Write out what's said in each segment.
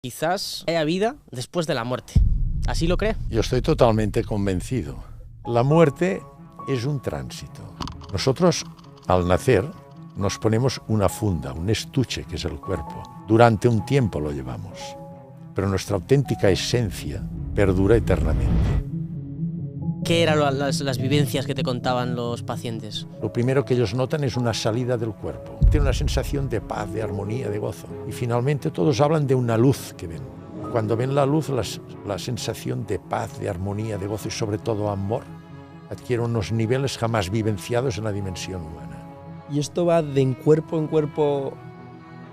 Quizás haya vida después de la muerte. ¿Así lo cree? Yo estoy totalmente convencido. La muerte es un tránsito. Nosotros, al nacer, nos ponemos una funda, un estuche, que es el cuerpo. Durante un tiempo lo llevamos, pero nuestra auténtica esencia perdura eternamente. ¿Qué eran las vivencias que te contaban los pacientes? Lo primero que ellos notan es una salida del cuerpo. Tiene una sensación de paz, de armonía, de gozo. Y finalmente todos hablan de una luz que ven. Cuando ven la luz, la sensación de paz, de armonía, de gozo y sobre todo amor, adquiere unos niveles jamás vivenciados en la dimensión humana. ¿Y esto va de cuerpo en cuerpo,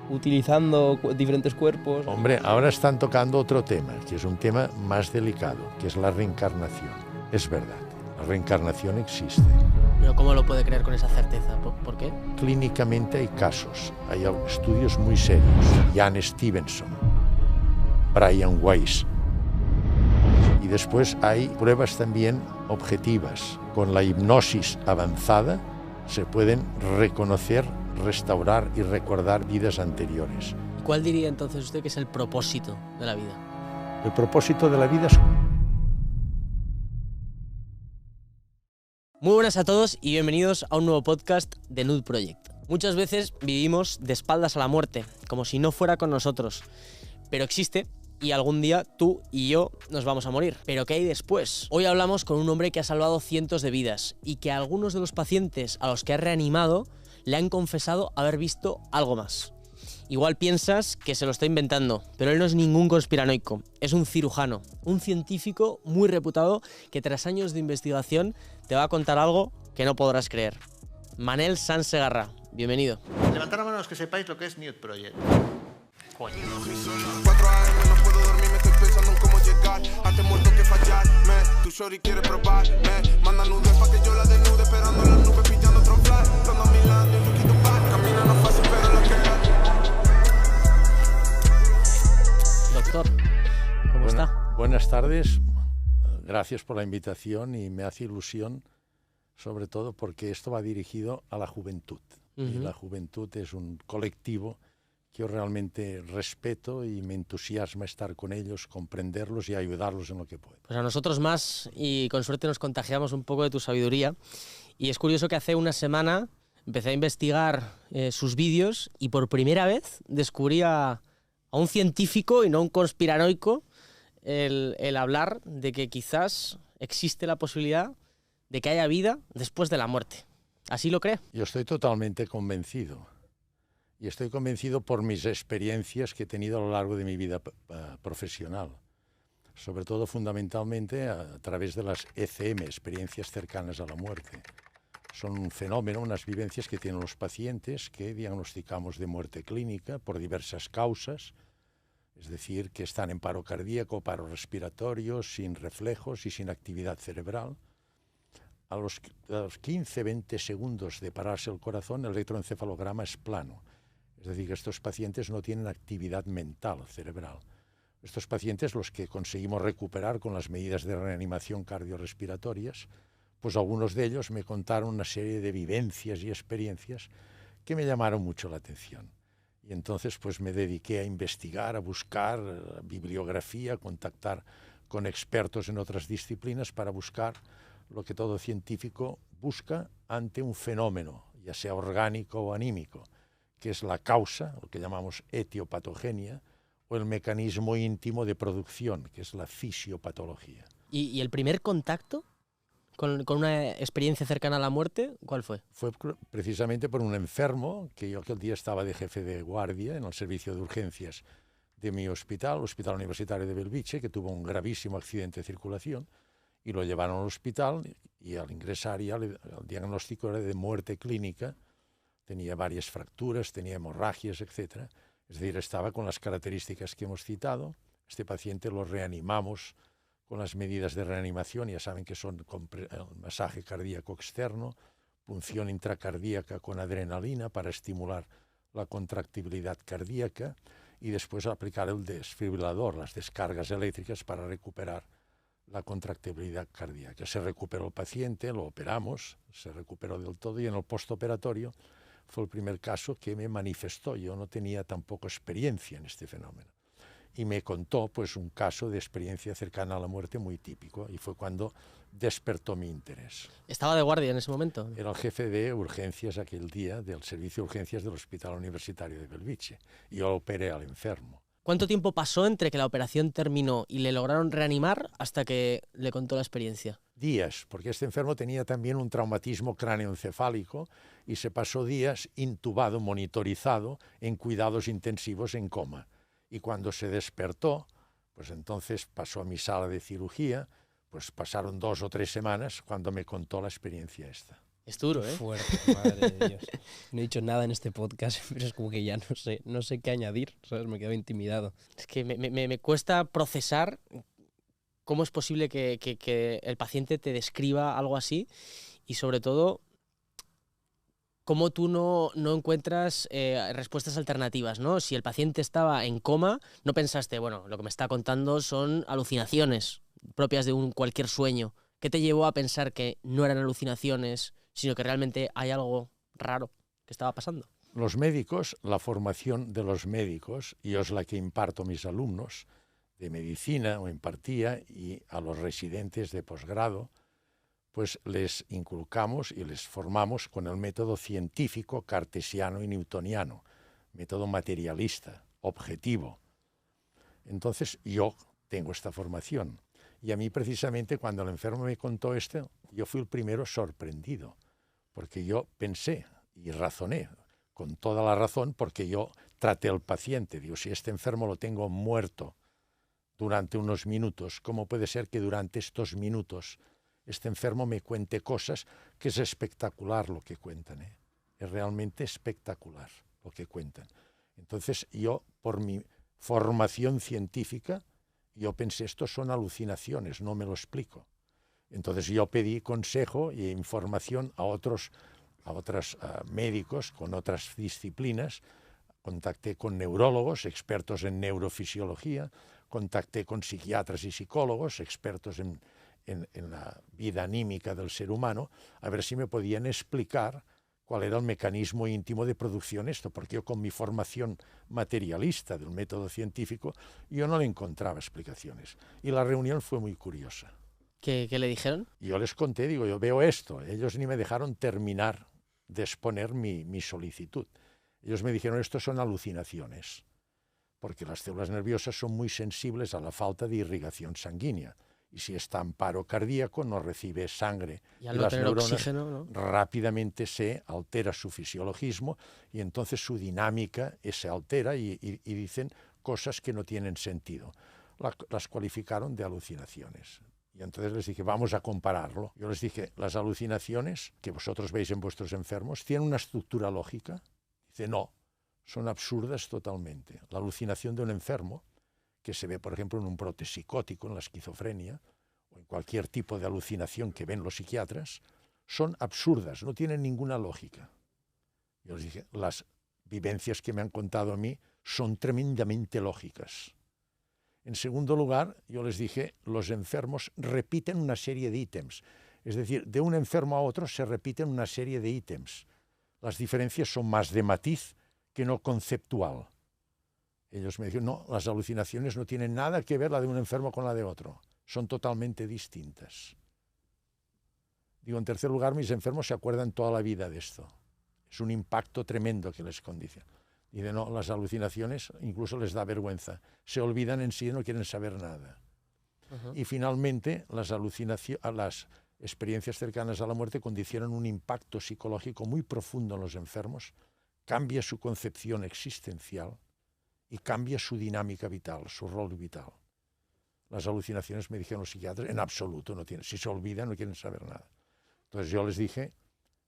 utilizando diferentes cuerpos? Hombre, ahora están tocando otro tema, que es un tema más delicado, que es la reencarnación. Es verdad, la reencarnación existe. ¿Pero cómo lo puede creer con esa certeza? ¿Por qué? Clínicamente hay casos, hay estudios muy serios. Jan Stevenson, Brian Weiss. Y después hay pruebas también objetivas. Con la hipnosis avanzada se pueden reconocer, restaurar y recordar vidas anteriores. ¿Cuál diría entonces usted que es el propósito de la vida? El propósito de la vida es... Muy buenas a todos y bienvenidos a un nuevo podcast de Nude Project. Muchas veces vivimos de espaldas a la muerte, como si no fuera con nosotros. Pero existe y algún día tú y yo nos vamos a morir. ¿Pero qué hay después? Hoy hablamos con un hombre que ha salvado cientos de vidas y que a algunos de los pacientes a los que ha reanimado le han confesado haber visto algo más. Igual piensas que se lo está inventando, pero él no es ningún conspiranoico, es un cirujano, un científico muy reputado que tras años de investigación te va a contar algo que no podrás creer. Manel Sanz Segarra, bienvenido. Levantad la mano los que sepáis lo que es Nude Project. Coño. 4 AM, no puedo dormir, me estoy pensando en cómo llegar. Antes muerto que fallarme, tu shorty quiere probarme. Manda nudes pa' que yo la desnude, esperando en las nubes, pillando otro fly. Dando a mi lado y un poquito back. Camina no fácil, pero lo que es. Doctor, ¿cómo está? Buenas tardes, gracias por la invitación y me hace ilusión, sobre todo porque esto va dirigido a la juventud. Y la juventud es un colectivo que yo realmente respeto y me entusiasma estar con ellos, comprenderlos y ayudarlos en lo que puedo. Pues a nosotros más y con suerte nos contagiamos un poco de tu sabiduría. Y es curioso que hace una semana empecé a investigar sus vídeos y por primera vez descubrí a un científico y no un conspiranoico el hablar de que quizás existe la posibilidad de que haya vida después de la muerte. ¿Así lo cree? Yo estoy totalmente convencido. Y estoy convencido por mis experiencias que he tenido a lo largo de mi vida profesional. Sobre todo, fundamentalmente, a través de las ECM, experiencias cercanas a la muerte. Son un fenómeno, unas vivencias que tienen los pacientes que diagnosticamos de muerte clínica por diversas causas, es decir, que están en paro cardíaco, paro respiratorio, sin reflejos y sin actividad cerebral. A los 15-20 segundos de pararse el corazón, el electroencefalograma es plano. Es decir, que estos pacientes no tienen actividad mental cerebral. Estos pacientes, los que conseguimos recuperar con las medidas de reanimación cardiorrespiratorias, pues algunos de ellos me contaron una serie de vivencias y experiencias que me llamaron mucho la atención. Y entonces pues me dediqué a investigar, a buscar bibliografía, a contactar con expertos en otras disciplinas para buscar lo que todo científico busca ante un fenómeno, ya sea orgánico o anímico, que es la causa, lo que llamamos etiopatogenia, o el mecanismo íntimo de producción, que es la fisiopatología. ¿Y el primer contacto con una experiencia cercana a la muerte, cuál fue? Fue precisamente por un enfermo, que yo aquel día estaba de jefe de guardia en el servicio de urgencias de mi hospital, el Hospital Universitario de Belviche, que tuvo un gravísimo accidente de circulación, y lo llevaron al hospital, y al ingresar ya el diagnóstico era de muerte clínica. Tenía varias fracturas, tenía hemorragias, etc. Es decir, estaba con las características que hemos citado. Este paciente lo reanimamos con las medidas de reanimación, ya saben que son el masaje cardíaco externo, punción intracardíaca con adrenalina para estimular la contractibilidad cardíaca y después aplicar el desfibrilador, las descargas eléctricas para recuperar la contractibilidad cardíaca. Se recuperó el paciente, lo operamos, se recuperó del todo y en el postoperatorio fue el primer caso que me manifestó. Yo no tenía tampoco experiencia en este fenómeno. y me contó pues un caso de experiencia cercana a la muerte muy típico, y fue cuando despertó mi interés. ¿Estaba de guardia en ese momento? Era el jefe de urgencias aquel día del servicio de urgencias del Hospital Universitario de Belviche, y yo operé al enfermo. ¿Cuánto tiempo pasó entre que la operación terminó y le lograron reanimar hasta que le contó la experiencia? Días, porque este enfermo tenía también un traumatismo cráneoencefálico y se pasó días intubado, monitorizado, en cuidados intensivos en coma. Y cuando se despertó, pues entonces pasó a mi sala de cirugía, pues pasaron 2 o 3 semanas cuando me contó la experiencia esta. Es duro, ¿eh? Fuerte, madre de Dios. No he dicho nada en este podcast, pero es como que ya no sé qué añadir, ¿sabes? Me quedo intimidado. Es que me cuesta procesar cómo es posible que el paciente te describa algo así y sobre todo cómo tú no encuentras respuestas alternativas, ¿no? Si el paciente estaba en coma, no pensaste, bueno, lo que me está contando son alucinaciones propias de cualquier sueño. ¿Qué te llevó a pensar que no eran alucinaciones, sino que realmente hay algo raro que estaba pasando? Los médicos, la formación de los médicos, y es la que imparto a mis alumnos de medicina o impartía, y a los residentes de posgrado, pues les inculcamos y les formamos con el método científico cartesiano y newtoniano, método materialista, objetivo. Entonces yo tengo esta formación. Y a mí precisamente cuando el enfermo me contó esto, yo fui el primero sorprendido, porque yo pensé y razoné con toda la razón, porque yo traté al paciente. Digo, si este enfermo lo tengo muerto durante unos minutos, ¿cómo puede ser que durante estos minutos este enfermo me cuente cosas que es espectacular lo que cuentan, ¿eh? Es realmente espectacular lo que cuentan. Entonces yo, por mi formación científica, yo pensé, estos son alucinaciones, no me lo explico. Entonces yo pedí consejo e información a otros médicos con otras disciplinas, contacté con neurólogos, expertos en neurofisiología, contacté con psiquiatras y psicólogos, expertos en la vida anímica del ser humano, a ver si me podían explicar cuál era el mecanismo íntimo de producción esto, porque yo con mi formación materialista del método científico, yo no le encontraba explicaciones. Y la reunión fue muy curiosa. ¿Qué le dijeron? Yo les conté, digo, yo veo esto. Ellos ni me dejaron terminar de exponer mi solicitud. Ellos me dijeron, esto son alucinaciones, porque las células nerviosas son muy sensibles a la falta de irrigación sanguínea. Y si está en paro cardíaco, no recibe sangre. Y al no tener neuronas oxígeno, ¿no? Rápidamente se altera su fisiologismo y entonces su dinámica se altera y dicen cosas que no tienen sentido. Las cualificaron de alucinaciones. Y entonces les dije, vamos a compararlo. Yo les dije, las alucinaciones que vosotros veis en vuestros enfermos, ¿tienen una estructura lógica? Dice, no, son absurdas totalmente. La alucinación de un enfermo, que se ve, por ejemplo, en un brote psicótico, en la esquizofrenia, o en cualquier tipo de alucinación que ven los psiquiatras, son absurdas, no tienen ninguna lógica. Yo les dije, las vivencias que me han contado a mí son tremendamente lógicas. En segundo lugar, yo les dije, los enfermos repiten una serie de ítems. Es decir, de un enfermo a otro se repiten una serie de ítems. Las diferencias son más de matiz que no conceptual. Ellos me dijeron, no, las alucinaciones no tienen nada que ver la de un enfermo con la de otro. Son totalmente distintas. Digo, en tercer lugar, mis enfermos se acuerdan toda la vida de esto. Es un impacto tremendo que les condiciona. Dice, no, las alucinaciones incluso les da vergüenza. Se olvidan en sí y no quieren saber nada. Y finalmente, las experiencias cercanas a la muerte condicionan un impacto psicológico muy profundo en los enfermos, cambia su concepción existencial y cambia su dinámica vital, su rol vital. Las alucinaciones, me dijeron los psiquiatras, en absoluto no tienen. Si se olvidan, no quieren saber nada. Entonces yo les dije,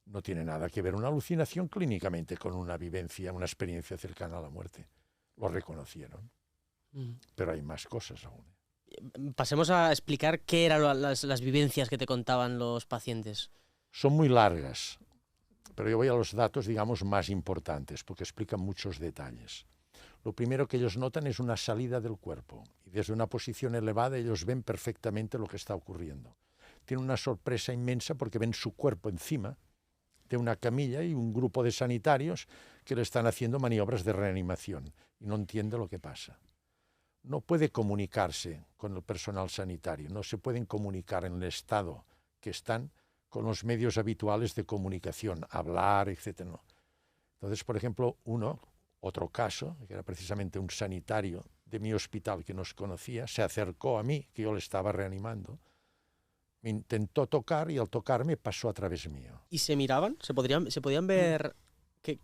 no tiene nada que ver una alucinación clínicamente con una vivencia, una experiencia cercana a la muerte. Lo reconocieron. Pero hay más cosas aún. Pasemos a explicar qué eran las vivencias que te contaban los pacientes. Son muy largas, pero yo voy a los datos, digamos, más importantes, porque explican muchos detalles. Lo primero que ellos notan es una salida del cuerpo, y desde una posición elevada ellos ven perfectamente lo que está ocurriendo. Tienen una sorpresa inmensa porque ven su cuerpo encima de una camilla y un grupo de sanitarios que le están haciendo maniobras de reanimación, y no entiende lo que pasa. no puede comunicarse con el personal sanitario, no se pueden comunicar en el estado que están con los medios habituales de comunicación, hablar, etc. No. Entonces, por ejemplo, otro caso, que era precisamente un sanitario de mi hospital que nos conocía, se acercó a mí, que yo le estaba reanimando, me intentó tocar y al tocarme pasó a través mío. ¿Y se miraban? ¿Se podían ver?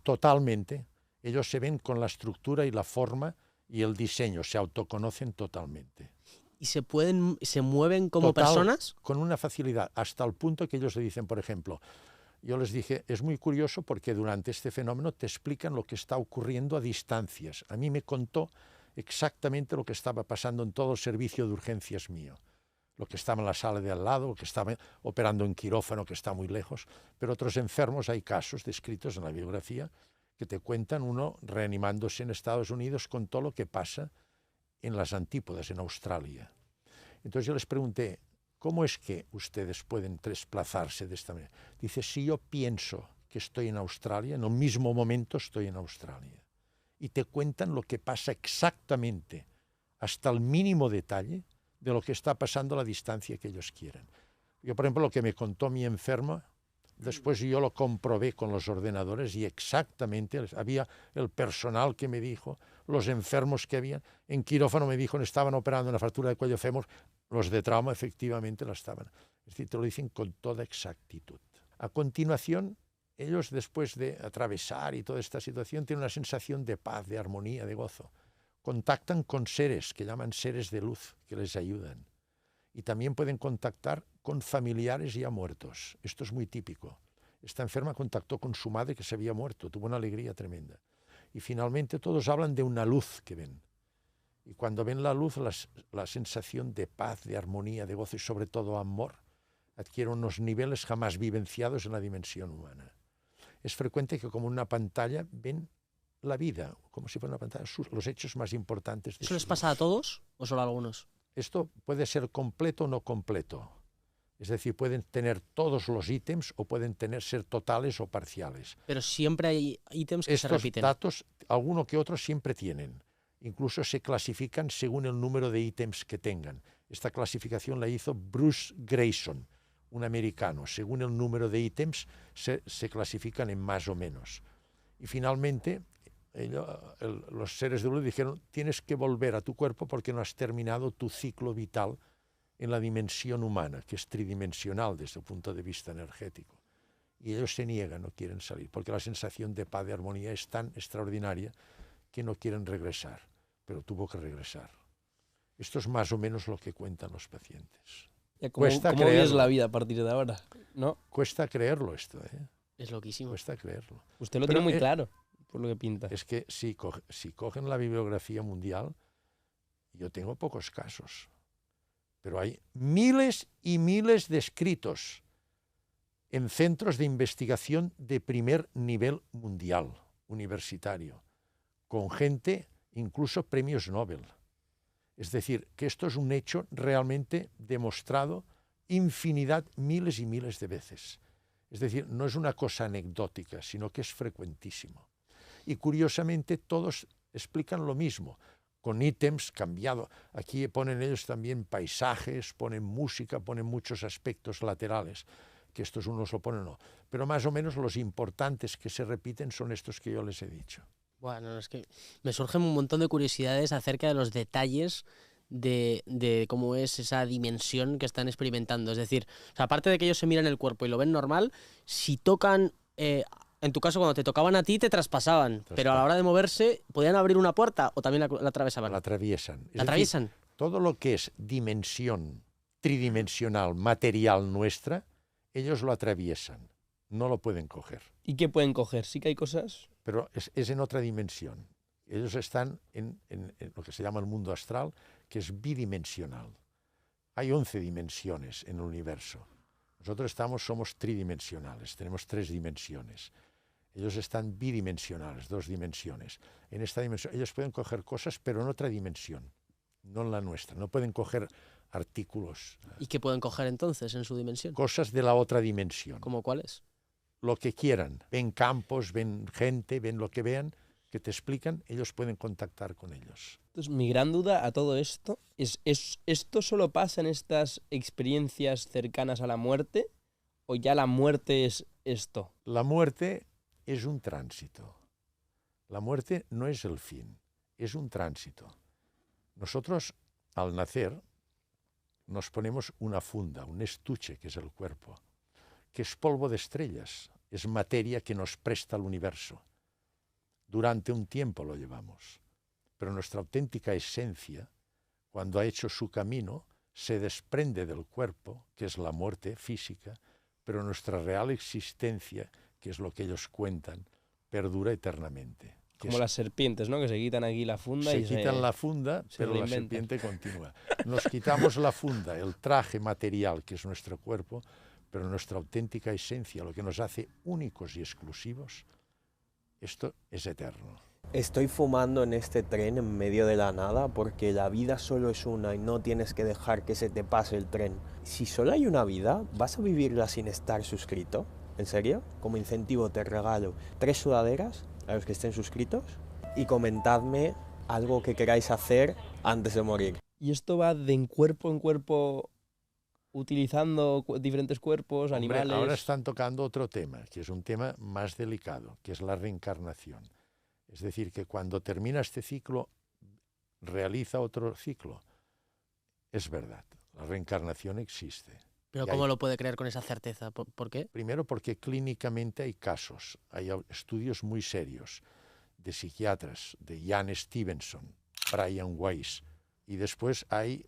Totalmente. Ellos se ven con la estructura y la forma y el diseño, se autoconocen totalmente. ¿Y se mueven como personas? Con una facilidad, hasta el punto que ellos le dicen, por ejemplo, yo les dije, es muy curioso porque durante este fenómeno te explican lo que está ocurriendo a distancias. A mí me contó exactamente lo que estaba pasando en todo el servicio de urgencias mío. Lo que estaba en la sala de al lado, lo que estaba operando en quirófano, que está muy lejos. Pero otros enfermos, hay casos descritos en la biografía que te cuentan uno reanimándose en Estados Unidos con todo lo que pasa en las antípodas, en Australia. Entonces yo les pregunté, ¿cómo es que ustedes pueden desplazarse de esta manera? Dice, si yo pienso que estoy en Australia, en el mismo momento estoy en Australia. Y te cuentan lo que pasa exactamente, hasta el mínimo detalle, de lo que está pasando a la distancia que ellos quieren. Yo, por ejemplo, lo que me contó mi enferma, después yo lo comprobé con los ordenadores y exactamente había el personal que me dijo, los enfermos que habían, en quirófano me dijo, estaban operando una fractura de cuello fémur, los de trauma efectivamente la estaban. Es decir, te lo dicen con toda exactitud. A continuación, ellos después de atravesar y toda esta situación tienen una sensación de paz, de armonía, de gozo. Contactan con seres que llaman seres de luz, que les ayudan. Y también pueden contactar con familiares ya muertos. Esto es muy típico. Esta enferma contactó con su madre que se había muerto, tuvo una alegría tremenda. Y finalmente todos hablan de una luz que ven. Y cuando ven la luz, la sensación de paz, de armonía, de gozo y sobre todo amor, adquiere unos niveles jamás vivenciados en la dimensión humana. Es frecuente que como una pantalla ven la vida, como si fuera una pantalla, los hechos más importantes. ¿Eso les pasa a todos o solo a algunos? Esto puede ser completo o no completo. Es decir, pueden tener todos los ítems o pueden ser totales o parciales. Pero siempre hay ítems que se repiten. Estos datos, alguno que otro siempre tienen. Incluso se clasifican según el número de ítems que tengan. Esta clasificación la hizo Bruce Grayson, un americano. Según el número de ítems se clasifican en más o menos. Y finalmente, los seres de luz dijeron, tienes que volver a tu cuerpo porque no has terminado tu ciclo vital en la dimensión humana, que es tridimensional desde el punto de vista energético. Y ellos se niegan, no quieren salir, porque la sensación de paz, de armonía es tan extraordinaria que no quieren regresar, pero tuvo que regresar. Esto es más o menos lo que cuentan los pacientes. ¿Cómo ves la vida a partir de ahora? ¿No? Cuesta creerlo esto, ¿eh? Es loquísimo. Cuesta creerlo. Usted lo tiene muy claro, por lo que pinta. Es que si cogen la bibliografía mundial, yo tengo pocos casos, pero hay miles y miles de escritos en centros de investigación de primer nivel mundial, universitario, con gente, incluso premios Nobel. Es decir, que esto es un hecho realmente demostrado infinidad, miles y miles de veces. Es decir, no es una cosa anecdótica, sino que es frecuentísimo. Y curiosamente todos explican lo mismo, con ítems cambiados. Aquí ponen ellos también paisajes, ponen música, ponen muchos aspectos laterales, que estos unos lo ponen o no. Pero más o menos los importantes que se repiten son estos que yo les he dicho. Bueno, es que me surgen un montón de curiosidades acerca de los detalles de cómo es esa dimensión que están experimentando. Es decir, o sea, aparte de que ellos se miran el cuerpo y lo ven normal, si tocan, en tu caso cuando te tocaban a ti te traspasaban, pero a la hora de moverse, ¿podían abrir una puerta o también la atravesaban? La atraviesan. ¿La atraviesan? Todo lo que es dimensión tridimensional, material nuestra, ellos lo atraviesan, no lo pueden coger. ¿Y qué pueden coger? ¿Sí que hay cosas? Pero es en otra dimensión. Ellos están en lo que se llama el mundo astral, que es bidimensional. Hay 11 dimensiones en el universo. Nosotros somos tridimensionales, tenemos 3 dimensiones. Ellos están bidimensionales, 2 dimensiones. En esta dimensión ellos pueden coger cosas, pero en otra dimensión, no en la nuestra. No pueden coger artículos. ¿Y qué pueden coger entonces en su dimensión? Cosas de la otra dimensión. ¿Cómo cuáles? Lo que quieran. Ven campos, ven gente, ven lo que vean, que te explican, ellos pueden contactar con ellos. Entonces, mi gran duda a todo esto es ¿esto solo pasa en estas experiencias cercanas a la muerte o ya la muerte es esto? La muerte es un tránsito. La muerte no es el fin, es un tránsito. Nosotros, al nacer, nos ponemos una funda, un estuche, que es el cuerpo, que es polvo de estrellas, es materia que nos presta el universo. Durante un tiempo lo llevamos, pero nuestra auténtica esencia, cuando ha hecho su camino, se desprende del cuerpo, que es la muerte física, pero nuestra real existencia, que es lo que ellos cuentan, perdura eternamente. Como las serpientes, ¿no? Que se quitan aquí la funda se y quitan la funda, pero la serpiente continúa. Nos quitamos la funda, el traje material, que es nuestro cuerpo, pero nuestra auténtica esencia, lo que nos hace únicos y exclusivos, esto es eterno. Estoy fumando en este tren en medio de la nada porque la vida solo es una y no tienes que dejar que se te pase el tren. Si solo hay una vida, ¿vas a vivirla sin estar suscrito? ¿En serio? Como incentivo te regalo 3 sudaderas a los que estén suscritos y comentadme algo que queráis hacer antes de morir. ¿Y esto va de en cuerpo utilizando diferentes cuerpos, Hombre, animales? ahora están tocando otro tema, que es un tema más delicado, que es la reencarnación. Es decir, que cuando termina este ciclo, realiza otro ciclo. Es verdad, la reencarnación existe. Pero Y ¿cómo hay- lo puede creer con esa certeza? ¿Por qué? Primero porque clínicamente hay casos, hay estudios muy serios de psiquiatras, de Ian Stevenson, Brian Weiss, y después hay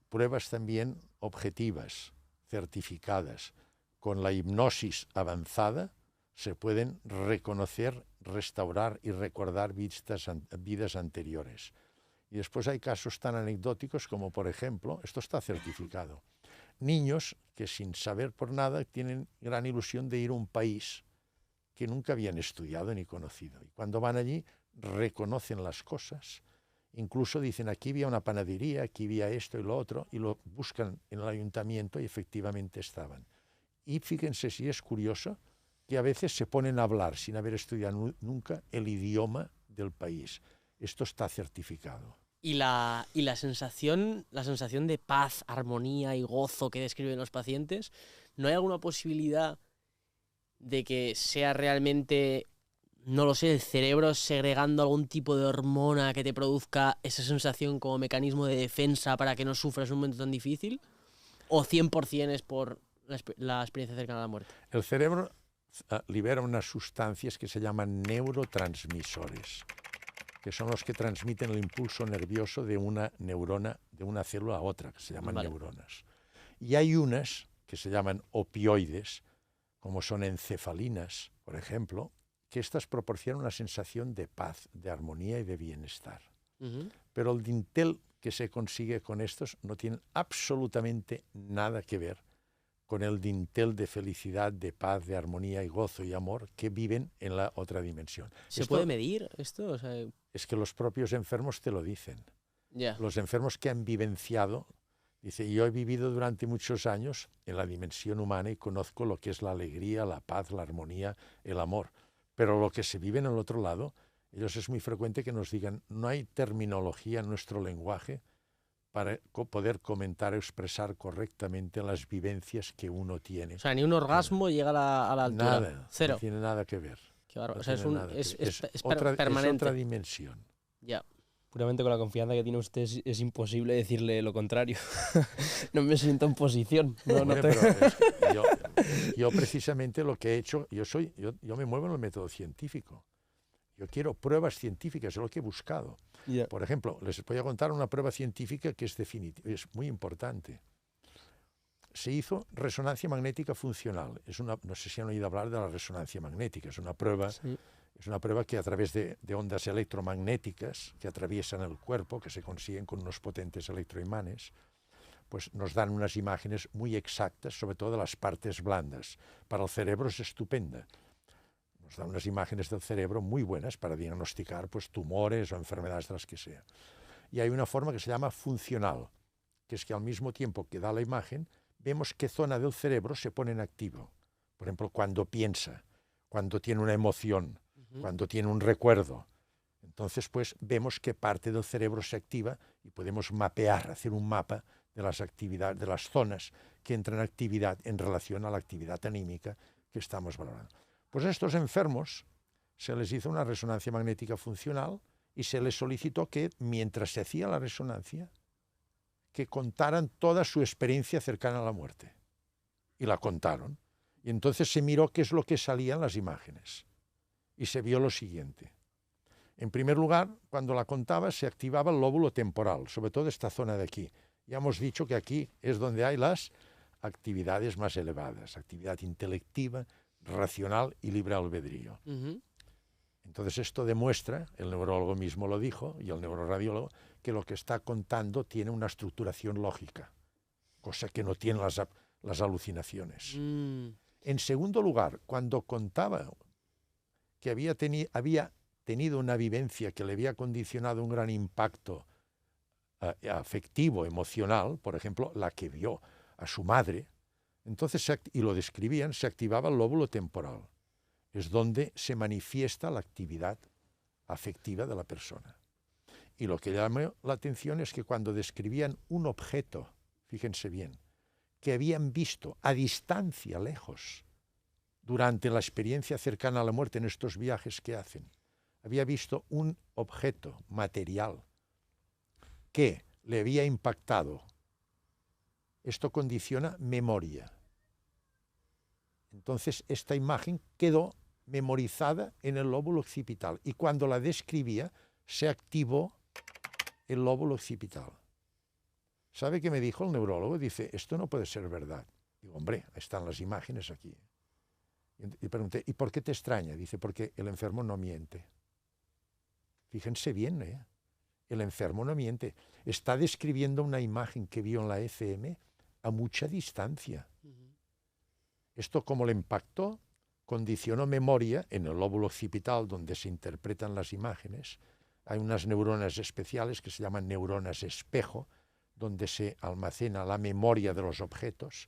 pruebas también objetivas, certificadas. Con la hipnosis avanzada se pueden reconocer, restaurar y recordar vidas anteriores. Y después hay casos tan anecdóticos como, por ejemplo, esto está certificado, niños que sin saber por nada tienen gran ilusión de ir a un país que nunca habían estudiado ni conocido. Y cuando van allí reconocen las cosas, incluso dicen aquí había una panadería, aquí había esto y lo otro, y lo buscan en el ayuntamiento y efectivamente estaban. Y fíjense si es curioso que a veces se ponen a hablar sin haber estudiado nunca el idioma del país. Esto está certificado. Y la sensación de paz, armonía y gozo que describen los pacientes, ¿no hay alguna posibilidad de que sea realmente, no lo sé, el cerebro segregando algún tipo de hormona que te produzca esa sensación como mecanismo de defensa para que no sufras un momento tan difícil? ¿O 100% es por la experiencia cercana a la muerte? El cerebro libera unas sustancias que se llaman neurotransmisores, que son los que transmiten el impulso nervioso de una neurona, de una célula a otra, que se llaman neuronas. Y hay unas que se llaman opioides, como son encefalinas, por ejemplo, que estas proporcionan una sensación de paz, de armonía y de bienestar. Pero el dintel que se consigue con estos no tiene absolutamente nada que ver con el dintel de felicidad, de paz, de armonía y gozo y amor que viven en la otra dimensión. ¿Se puede medir esto? O sea, es que los propios enfermos te lo dicen. ya. Los enfermos que han vivenciado, dice, yo he vivido durante muchos años en la dimensión humana y conozco lo que es la alegría, la paz, la armonía, el amor. Pero lo que se vive en el otro lado, ellos es muy frecuente que nos digan, no hay terminología en nuestro lenguaje para poder comentar o expresar correctamente las vivencias que uno tiene. O sea, ni un orgasmo llega a la altura. Nada, Cero. no tiene nada que ver. Qué bárbaro. No O sea, tiene nada que ver. es Es permanente. otra dimensión. Ya. Puramente con la confianza que tiene usted es imposible decirle lo contrario. No me siento en posición. No, Hombre, no te... pero es que yo precisamente lo que he hecho, yo me muevo en el método científico. Yo quiero pruebas científicas, es lo que he buscado. Ya. Por ejemplo, les voy a contar una prueba científica que es definitiva, es muy importante. Se hizo resonancia magnética funcional. No sé si han oído hablar de la resonancia magnética. Es una prueba, Sí. es una prueba que a través de ondas electromagnéticas que atraviesan el cuerpo, que se consiguen con unos potentes electroimanes, pues nos dan unas imágenes muy exactas, sobre todo de las partes blandas. Para el cerebro es estupenda. Nos dan unas imágenes del cerebro muy buenas para diagnosticar pues, tumores o enfermedades de las que sea. Y hay una forma que se llama funcional, que es que al mismo tiempo que da la imagen, vemos qué zona del cerebro se pone en activo. Por ejemplo, cuando piensa, cuando tiene una emoción, cuando tiene un recuerdo. Entonces, pues vemos qué parte del cerebro se activa y podemos mapear, hacer un mapa de las actividades, de las zonas que entran en actividad en relación a la actividad anímica que estamos valorando. Pues a estos enfermos se les hizo una resonancia magnética funcional y se les solicitó que, mientras se hacía la resonancia, que contaran toda su experiencia cercana a la muerte. Y la contaron. Y entonces se miró qué es lo que salía en las imágenes. Y se vio lo siguiente. En primer lugar, cuando la contaba, se activaba el lóbulo temporal, sobre todo esta zona de aquí. Ya hemos dicho que aquí es donde hay las actividades más elevadas, actividad intelectiva, racional y libre albedrío. Entonces esto demuestra, el neurólogo mismo lo dijo, y el neuroradiólogo, que lo que está contando tiene una estructuración lógica, cosa que no tienen las alucinaciones. En segundo lugar, cuando contaba que había tenido una vivencia que le había condicionado un gran impacto afectivo, emocional, por ejemplo, la que vio a su madre, entonces, y lo describían, se activaba el lóbulo temporal. Es donde se manifiesta la actividad afectiva de la persona. Y lo que llamó la atención es que cuando describían un objeto, fíjense bien, que habían visto a distancia, lejos, durante la experiencia cercana a la muerte en estos viajes que hacen, había visto un objeto material que le había impactado. Esto condiciona memoria. Entonces, esta imagen quedó memorizada en el lóbulo occipital y cuando la describía se activó el lóbulo occipital. ¿Sabe qué me dijo el neurólogo? Dice, esto no puede ser verdad. Digo, hombre, están las imágenes aquí. Y pregunté, ¿y por qué te extraña? Dice, porque el enfermo no miente. Fíjense bien, ¿eh? El enfermo no miente. Está describiendo una imagen que vio en la ECM a mucha distancia. Esto, como le impactó, condicionó memoria en el lóbulo occipital donde se interpretan las imágenes. Hay unas neuronas especiales que se llaman neuronas espejo, donde se almacena la memoria de los objetos.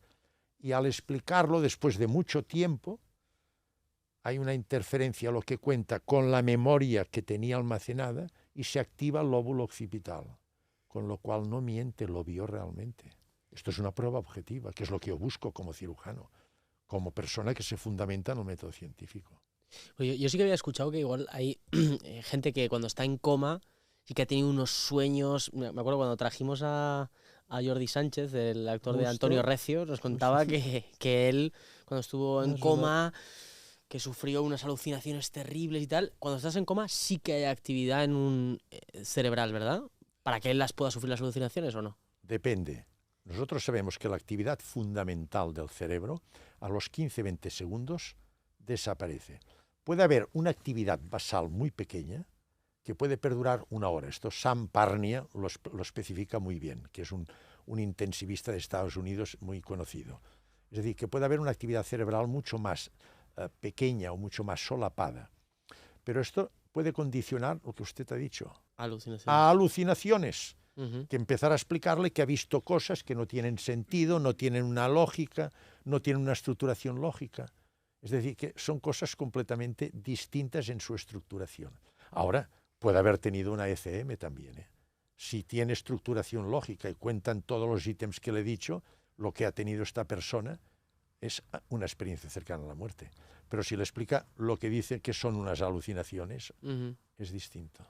Y al explicarlo después de mucho tiempo, hay una interferencia, lo que cuenta, con la memoria que tenía almacenada y se activa el lóbulo occipital. Con lo cual no miente, lo vio realmente. Esto es una prueba objetiva, que es lo que yo busco como cirujano, como persona que se fundamenta en un método científico. Oye, yo sí que había escuchado que igual hay gente que cuando está en coma y que ha tenido unos sueños. Me acuerdo cuando trajimos a Jordi Sánchez, el actor de Antonio Recio, nos contaba que él, cuando estuvo en coma, que sufrió unas alucinaciones terribles y tal. Cuando estás en coma sí que hay actividad en un cerebral, ¿verdad? ¿Para que él las pueda sufrir las alucinaciones o no? Depende. Nosotros sabemos que la actividad fundamental del cerebro a los 15-20 segundos desaparece. Puede haber una actividad basal muy pequeña que puede perdurar 1 hora. Esto Sam Parnia lo especifica muy bien, que es un intensivista de Estados Unidos muy conocido. Es decir, que puede haber una actividad cerebral mucho más pequeña o mucho más solapada. Pero esto puede condicionar lo que usted ha dicho. Alucinaciones. A alucinaciones. Que empezar a explicarle que ha visto cosas que no tienen sentido, no tienen una lógica, no tienen una estructuración lógica. Es decir, que son cosas completamente distintas en su estructuración. Ahora, puede haber tenido una ECM también, ¿eh? Si tiene estructuración lógica y cuentan todos los ítems que le he dicho, lo que ha tenido esta persona es una experiencia cercana a la muerte. Pero si le explica lo que dice que son unas alucinaciones, es distinto.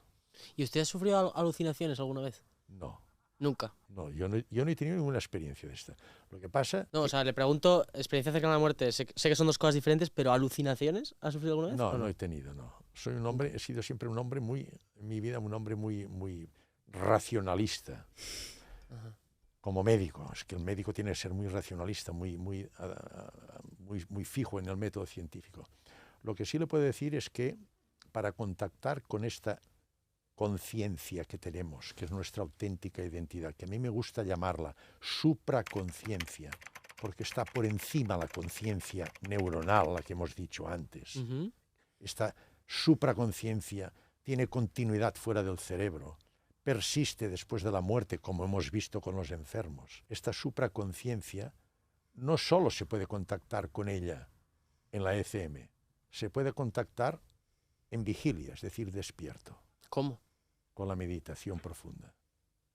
¿Y usted ha sufrido alucinaciones alguna vez? No. Nunca. No, yo no he tenido ninguna experiencia de esta. Lo que pasa... No, o sea, le pregunto, experiencia cercana a la muerte, sé que son dos cosas diferentes, pero ¿alucinaciones ha sufrido alguna vez? No, no he tenido, no. Soy un hombre, he sido siempre un hombre muy, en mi vida, un hombre muy racionalista. Como médico. Es que el médico tiene que ser muy racionalista, muy fijo en el método científico. Lo que sí le puedo decir es que para contactar con esta conciencia que tenemos, que es nuestra auténtica identidad, que a mí me gusta llamarla supraconciencia, porque está por encima la conciencia neuronal, la que hemos dicho antes. Esta supraconciencia tiene continuidad fuera del cerebro, persiste después de la muerte, como hemos visto con los enfermos. Esta supraconciencia no solo se puede contactar con ella en la ECM, se puede contactar en vigilia, es decir, despierto. ¿Cómo? con la meditación profunda.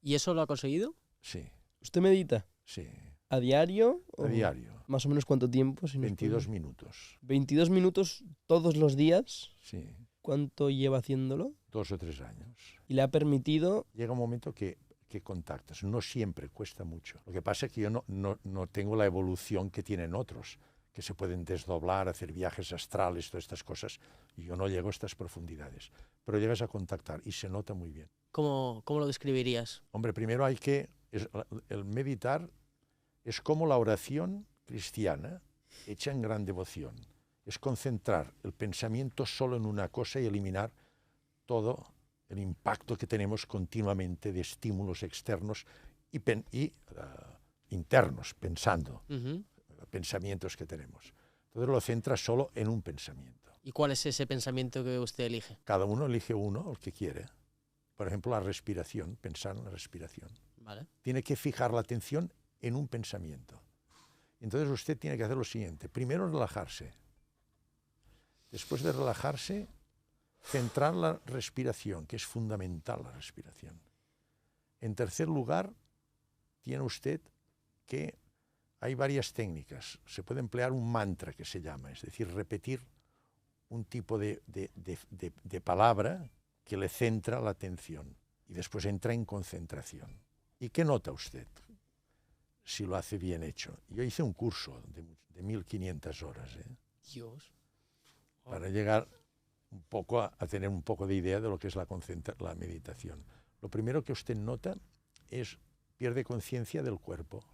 ¿Y eso lo ha conseguido? Sí, ¿Usted medita sí, a diario? a diario. ¿Más o menos cuánto tiempo? Si nos 22 puede- minutos. 22 minutos todos los días. Sí, ¿Cuánto lleva haciéndolo? 2 o 3 años. Y le ha permitido... Llega un momento que contactas. No siempre, cuesta mucho. Lo que pasa es que yo no tengo la evolución que tienen otros, que se pueden desdoblar, hacer viajes astrales, todas estas cosas. Y yo no llego a estas profundidades. Pero llegas a contactar y se nota muy bien. ¿Cómo lo describirías? Hombre, primero el meditar es como la oración cristiana hecha en gran devoción. Es concentrar el pensamiento solo en una cosa y eliminar todo el impacto que tenemos continuamente de estímulos externos y internos, pensando, Ujú. pensamientos que tenemos. Entonces lo centra solo en un pensamiento. ¿Y cuál es ese pensamiento que usted elige? Cada uno elige uno, el que quiere. Por ejemplo, la respiración, pensar en la respiración. Vale. Tiene que fijar la atención en un pensamiento. Entonces usted tiene que hacer lo siguiente. Primero relajarse. Después de relajarse, centrar la respiración, que es fundamental la respiración. En tercer lugar, tiene usted que hay varias técnicas. Se puede emplear un mantra que se llama, es decir, repetir un tipo de palabra que le centra la atención y después entra en concentración. ¿Y qué nota usted si lo hace bien hecho? Yo hice un curso de 1500 horas Dios. para llegar un poco a tener un poco de idea de lo que es la meditación. Lo primero que usted nota es pierde conciencia del cuerpo.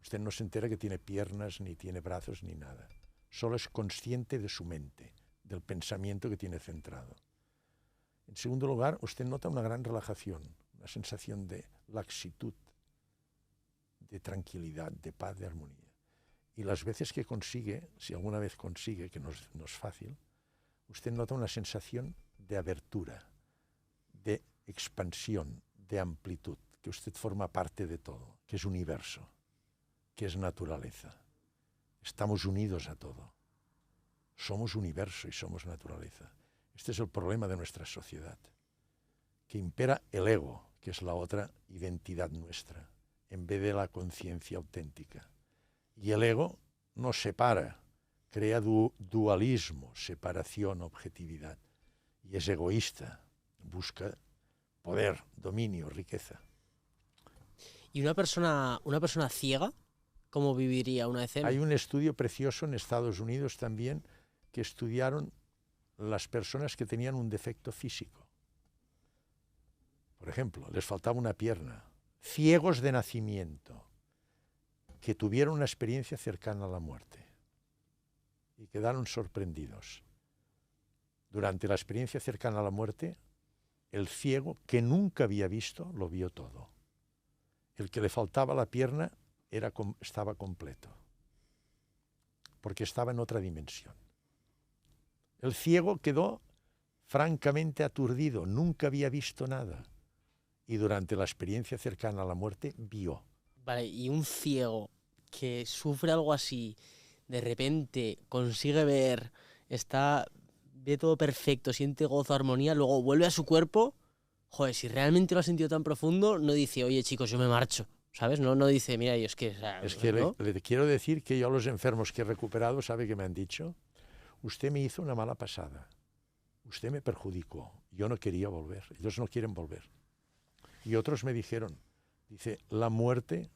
Usted no se entera que tiene piernas, ni tiene brazos, ni nada. Solo es consciente de su mente, del pensamiento que tiene centrado. En segundo lugar, usted nota una gran relajación, una sensación de laxitud, de tranquilidad, de paz, de armonía. Y las veces que consigue, si alguna vez consigue, que no es fácil, usted nota una sensación de abertura, de expansión, de amplitud, que usted forma parte de todo, que es universo, que es naturaleza. Estamos unidos a todo. Somos universo y somos naturaleza. Este es el problema de nuestra sociedad, que impera el ego, que es la otra identidad nuestra, en vez de la conciencia auténtica. Y el ego nos separa, crea dualismo, separación, objetividad, y es egoísta, busca poder, dominio, riqueza. ¿Y una persona ciega? ¿Cómo viviría una ECM? Hay un estudio precioso en Estados Unidos también que estudiaron las personas que tenían un defecto físico. Por ejemplo, les faltaba una pierna, ciegos de nacimiento, que tuvieron una experiencia cercana a la muerte y quedaron sorprendidos. Durante la experiencia cercana a la muerte, el ciego, que nunca había visto, lo vio todo. El que le faltaba la pierna estaba completo, porque estaba en otra dimensión. El ciego quedó francamente aturdido, nunca había visto nada, y durante la experiencia cercana a la muerte vio. Vale, y un ciego que sufre algo así, de repente consigue ver, ve todo perfecto, siente gozo, armonía, luego vuelve a su cuerpo. Joder, si realmente lo ha sentido tan profundo, no dice, oye chicos, yo me marcho, ¿sabes? No dice, mira, yo es que... O sea, es que ¿no? le quiero decir que yo a los enfermos que he recuperado, ¿sabe qué me han dicho? Usted me hizo una mala pasada, usted me perjudicó, yo no quería volver, ellos no quieren volver. Y otros me dijeron, dice, la muerte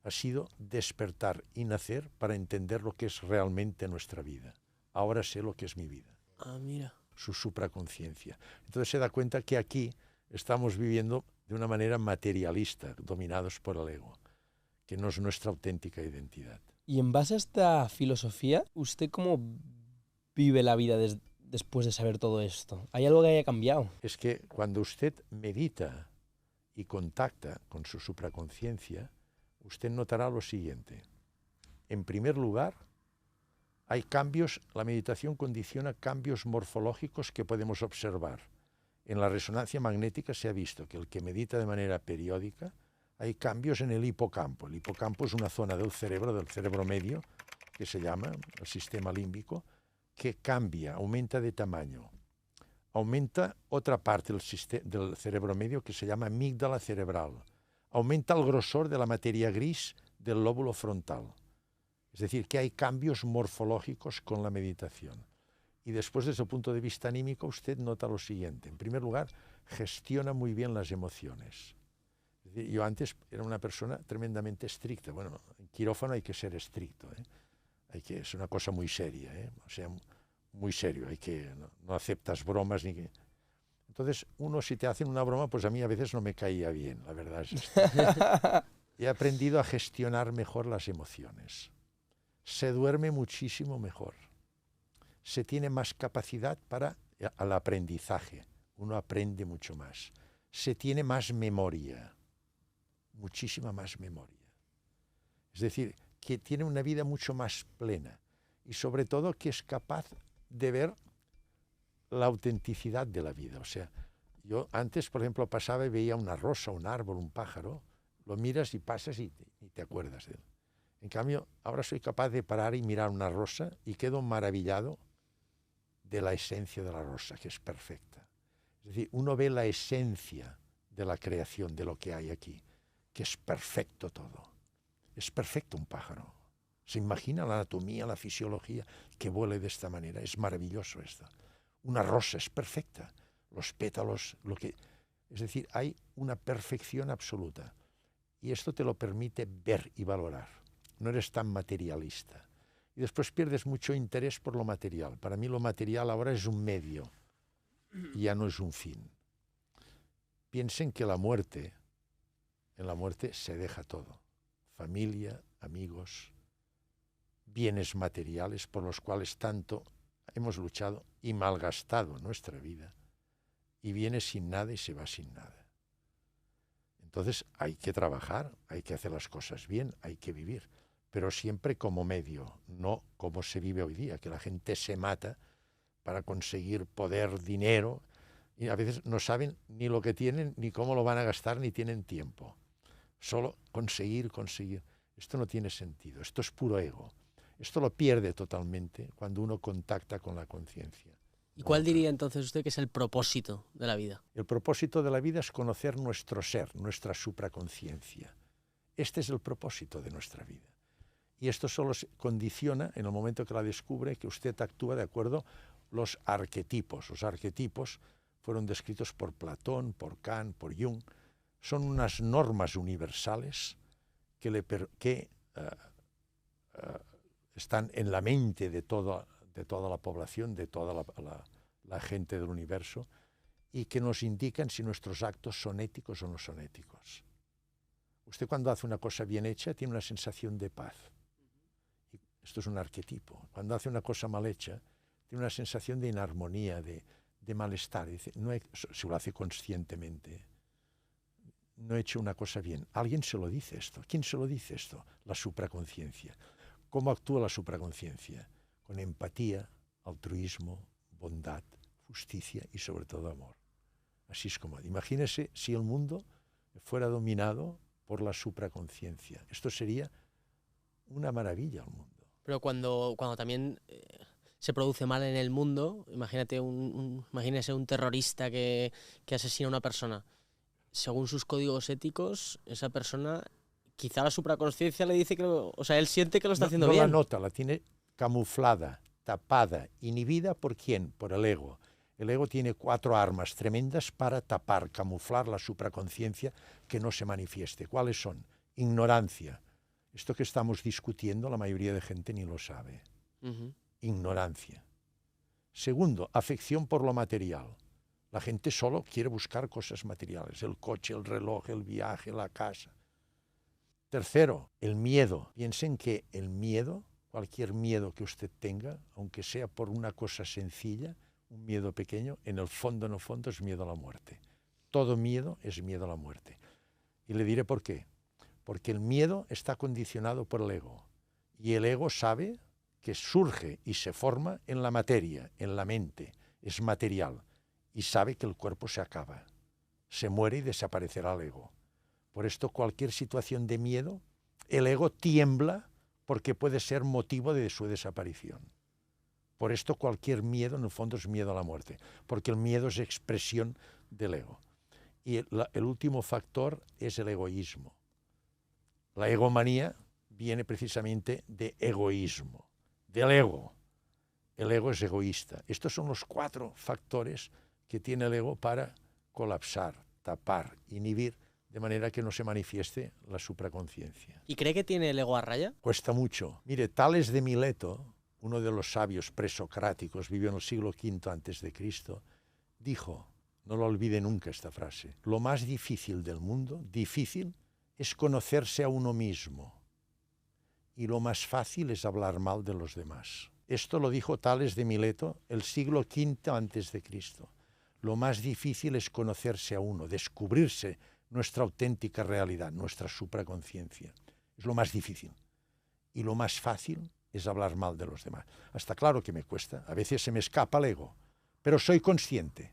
ha sido despertar y nacer para entender lo que es realmente nuestra vida. Ahora sé lo que es mi vida. Ah, mira. Su supraconciencia. Entonces se da cuenta que aquí estamos viviendo de una manera materialista, dominados por el ego, que no es nuestra auténtica identidad. Y en base a esta filosofía, ¿usted cómo vive la vida después de saber todo esto? ¿Hay algo que haya cambiado? Es que cuando usted medita y contacta con su supraconciencia, usted notará lo siguiente. En primer lugar, hay cambios, la meditación condiciona cambios morfológicos que podemos observar. En la resonancia magnética se ha visto que el que medita de manera periódica, hay cambios en el hipocampo. El hipocampo es una zona del cerebro medio, que se llama el sistema límbico, que cambia, aumenta de tamaño. aumenta otra parte del cerebro medio que se llama amígdala cerebral. Aumenta el grosor de la materia gris del lóbulo frontal. Es decir, que hay cambios morfológicos con la meditación. Y después, desde el punto de vista anímico, usted nota lo siguiente. En primer lugar, gestiona muy bien las emociones. Es decir, yo antes era una persona tremendamente estricta. Bueno, en quirófano hay que ser estricto, ¿eh? Es una cosa muy seria, ¿eh? O sea, muy serio. No aceptas bromas ni que... Entonces, si te hacen una broma, pues a mí a veces no me caía bien, la verdad es esta. He aprendido a gestionar mejor las emociones. Se duerme muchísimo mejor. Se tiene más capacidad al aprendizaje. Uno aprende mucho más. Se tiene más memoria. Muchísima más memoria. Es decir, que tiene una vida mucho más plena. Y sobre todo que es capaz de ver la autenticidad de la vida. O sea, yo antes, por ejemplo, pasaba y veía una rosa, un árbol, un pájaro. Lo miras y pasas y te acuerdas de él. En cambio, ahora soy capaz de parar y mirar una rosa y quedo maravillado de la esencia de la rosa, que es perfecta. Es decir, uno ve la esencia de la creación, de lo que hay aquí, que es perfecto todo. Es perfecto un pájaro. ¿Se imagina la anatomía, la fisiología, que vuele de esta manera? Es maravilloso esto. Una rosa es perfecta. Los pétalos, es decir, hay una perfección absoluta. Y esto te lo permite ver y valorar. No eres tan materialista. Y después pierdes mucho interés por lo material. Para mí lo material ahora es un medio y ya no es un fin. Piensen que en la muerte se deja todo. Familia, amigos, bienes materiales por los cuales tanto hemos luchado y malgastado nuestra vida. Y viene sin nada y se va sin nada. Entonces hay que trabajar, hay que hacer las cosas bien, hay que vivir. Pero siempre como medio, no como se vive hoy día, que la gente se mata para conseguir poder, dinero, y a veces no saben ni lo que tienen, ni cómo lo van a gastar, ni tienen tiempo. Solo conseguir. Esto no tiene sentido, esto es puro ego. Esto lo pierde totalmente cuando uno contacta con la conciencia. ¿Y cuál diría entonces usted que es el propósito de la vida? El propósito de la vida es conocer nuestro ser, nuestra supraconciencia. Este es el propósito de nuestra vida. Y esto solo se condiciona en el momento que la descubre, que usted actúa de acuerdo los arquetipos. Los arquetipos fueron descritos por Platón, por Kant, por Jung. Son unas normas universales que están en la mente de toda la población, de toda la gente del universo, y que nos indican si nuestros actos son éticos o no son éticos. Usted cuando hace una cosa bien hecha tiene una sensación de paz. Esto es un arquetipo. Cuando hace una cosa mal hecha, tiene una sensación de inarmonía, de malestar. Dice, se lo hace conscientemente. No he hecho una cosa bien. Alguien se lo dice esto. ¿Quién se lo dice esto? La supraconciencia. ¿Cómo actúa la supraconciencia? Con empatía, altruismo, bondad, justicia y sobre todo amor. Así es como. Imagínese si el mundo fuera dominado por la supraconciencia. Esto sería una maravilla al mundo. Pero cuando también se produce mal en el mundo, imagínese un terrorista que asesina a una persona. Según sus códigos éticos, esa persona, quizá la supraconsciencia le dice él siente que lo está haciendo bien. No la nota, la tiene camuflada, tapada, inhibida ¿por quién? Por el ego. El ego tiene 4 armas tremendas para tapar, camuflar la supraconciencia que no se manifieste. ¿Cuáles son? Ignorancia. Esto que estamos discutiendo, la mayoría de gente ni lo sabe. Ignorancia. Segundo, afección por lo material. La gente solo quiere buscar cosas materiales, el coche, el reloj, el viaje, la casa. Tercero, el miedo. Piensen que el miedo, cualquier miedo que usted tenga, aunque sea por una cosa sencilla, un miedo pequeño, en el fondo es miedo a la muerte. Todo miedo es miedo a la muerte. Y le diré por qué. Porque el miedo está condicionado por el ego. Y el ego sabe que surge y se forma en la materia, en la mente. Es material. Y sabe que el cuerpo se acaba. Se muere y desaparecerá el ego. Por esto, cualquier situación de miedo, el ego tiembla porque puede ser motivo de su desaparición. Por esto cualquier miedo, en el fondo, es miedo a la muerte, porque el miedo es expresión del ego. Y el último factor es el egoísmo. La egomanía viene precisamente de egoísmo, del ego. El ego es egoísta. Estos son los 4 factores que tiene el ego para colapsar, tapar, inhibir, de manera que no se manifieste la supraconciencia. ¿Y cree que tiene el ego a raya? Cuesta mucho. Mire, Tales de Mileto, uno de los sabios presocráticos, vivió en el siglo V a.C., dijo, no lo olvide nunca esta frase, lo más difícil del mundo, difícil, es conocerse a uno mismo. Y lo más fácil es hablar mal de los demás. Esto lo dijo Tales de Mileto el siglo V a.C. Lo más difícil es conocerse a uno, descubrirse nuestra auténtica realidad, nuestra supraconciencia. Es lo más difícil. Y lo más fácil es hablar mal de los demás. Hasta claro que me cuesta. A veces se me escapa el ego. Pero soy consciente.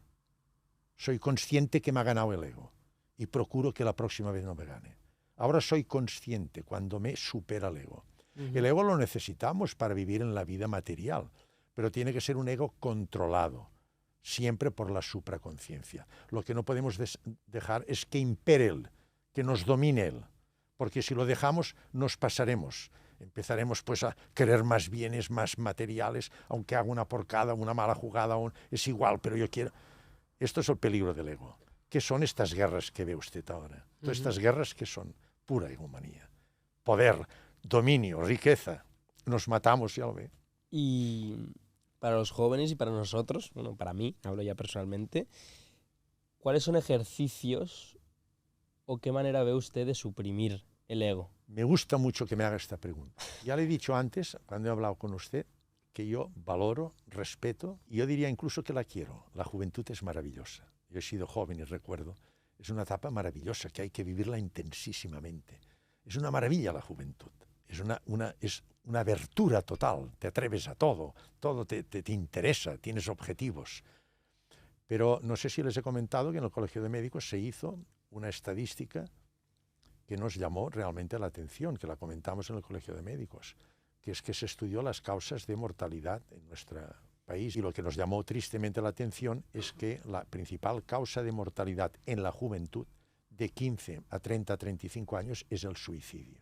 Soy consciente que me ha ganado el ego. Y procuro que la próxima vez no me gane. Ahora soy consciente cuando me supera el ego. El ego lo necesitamos para vivir en la vida material. Pero tiene que ser un ego controlado. Siempre por la supraconciencia. Lo que no podemos dejar es que impere él, que nos domine él, porque si lo dejamos nos pasaremos. Empezaremos pues a querer más bienes, más materiales, aunque haga una porcada, una mala jugada, es igual, pero yo quiero. Esto es el peligro del ego. ¿Qué son estas guerras que ve usted ahora? Todas estas guerras que son pura egomanía. Poder, dominio, riqueza. Nos matamos, ya lo ve. Y para los jóvenes y para nosotros, bueno, para mí, hablo ya personalmente, ¿cuáles son ejercicios o qué manera ve usted de suprimir el ego? Me gusta mucho que me haga esta pregunta. Ya le he dicho antes, cuando he hablado con usted, que yo valoro, respeto, y yo diría incluso que la quiero. La juventud es maravillosa. Yo he sido joven y recuerdo, es una etapa maravillosa que hay que vivirla intensísimamente. Es una maravilla la juventud. Es una abertura total, te atreves a todo te interesa, tienes objetivos. Pero no sé si les he comentado que en el Colegio de Médicos se hizo una estadística que nos llamó realmente la atención, que la comentamos en el Colegio de Médicos, que es que se estudió las causas de mortalidad en nuestro país, y lo que nos llamó tristemente la atención es que la principal causa de mortalidad en la juventud de 15 a 30, 35 años es el suicidio.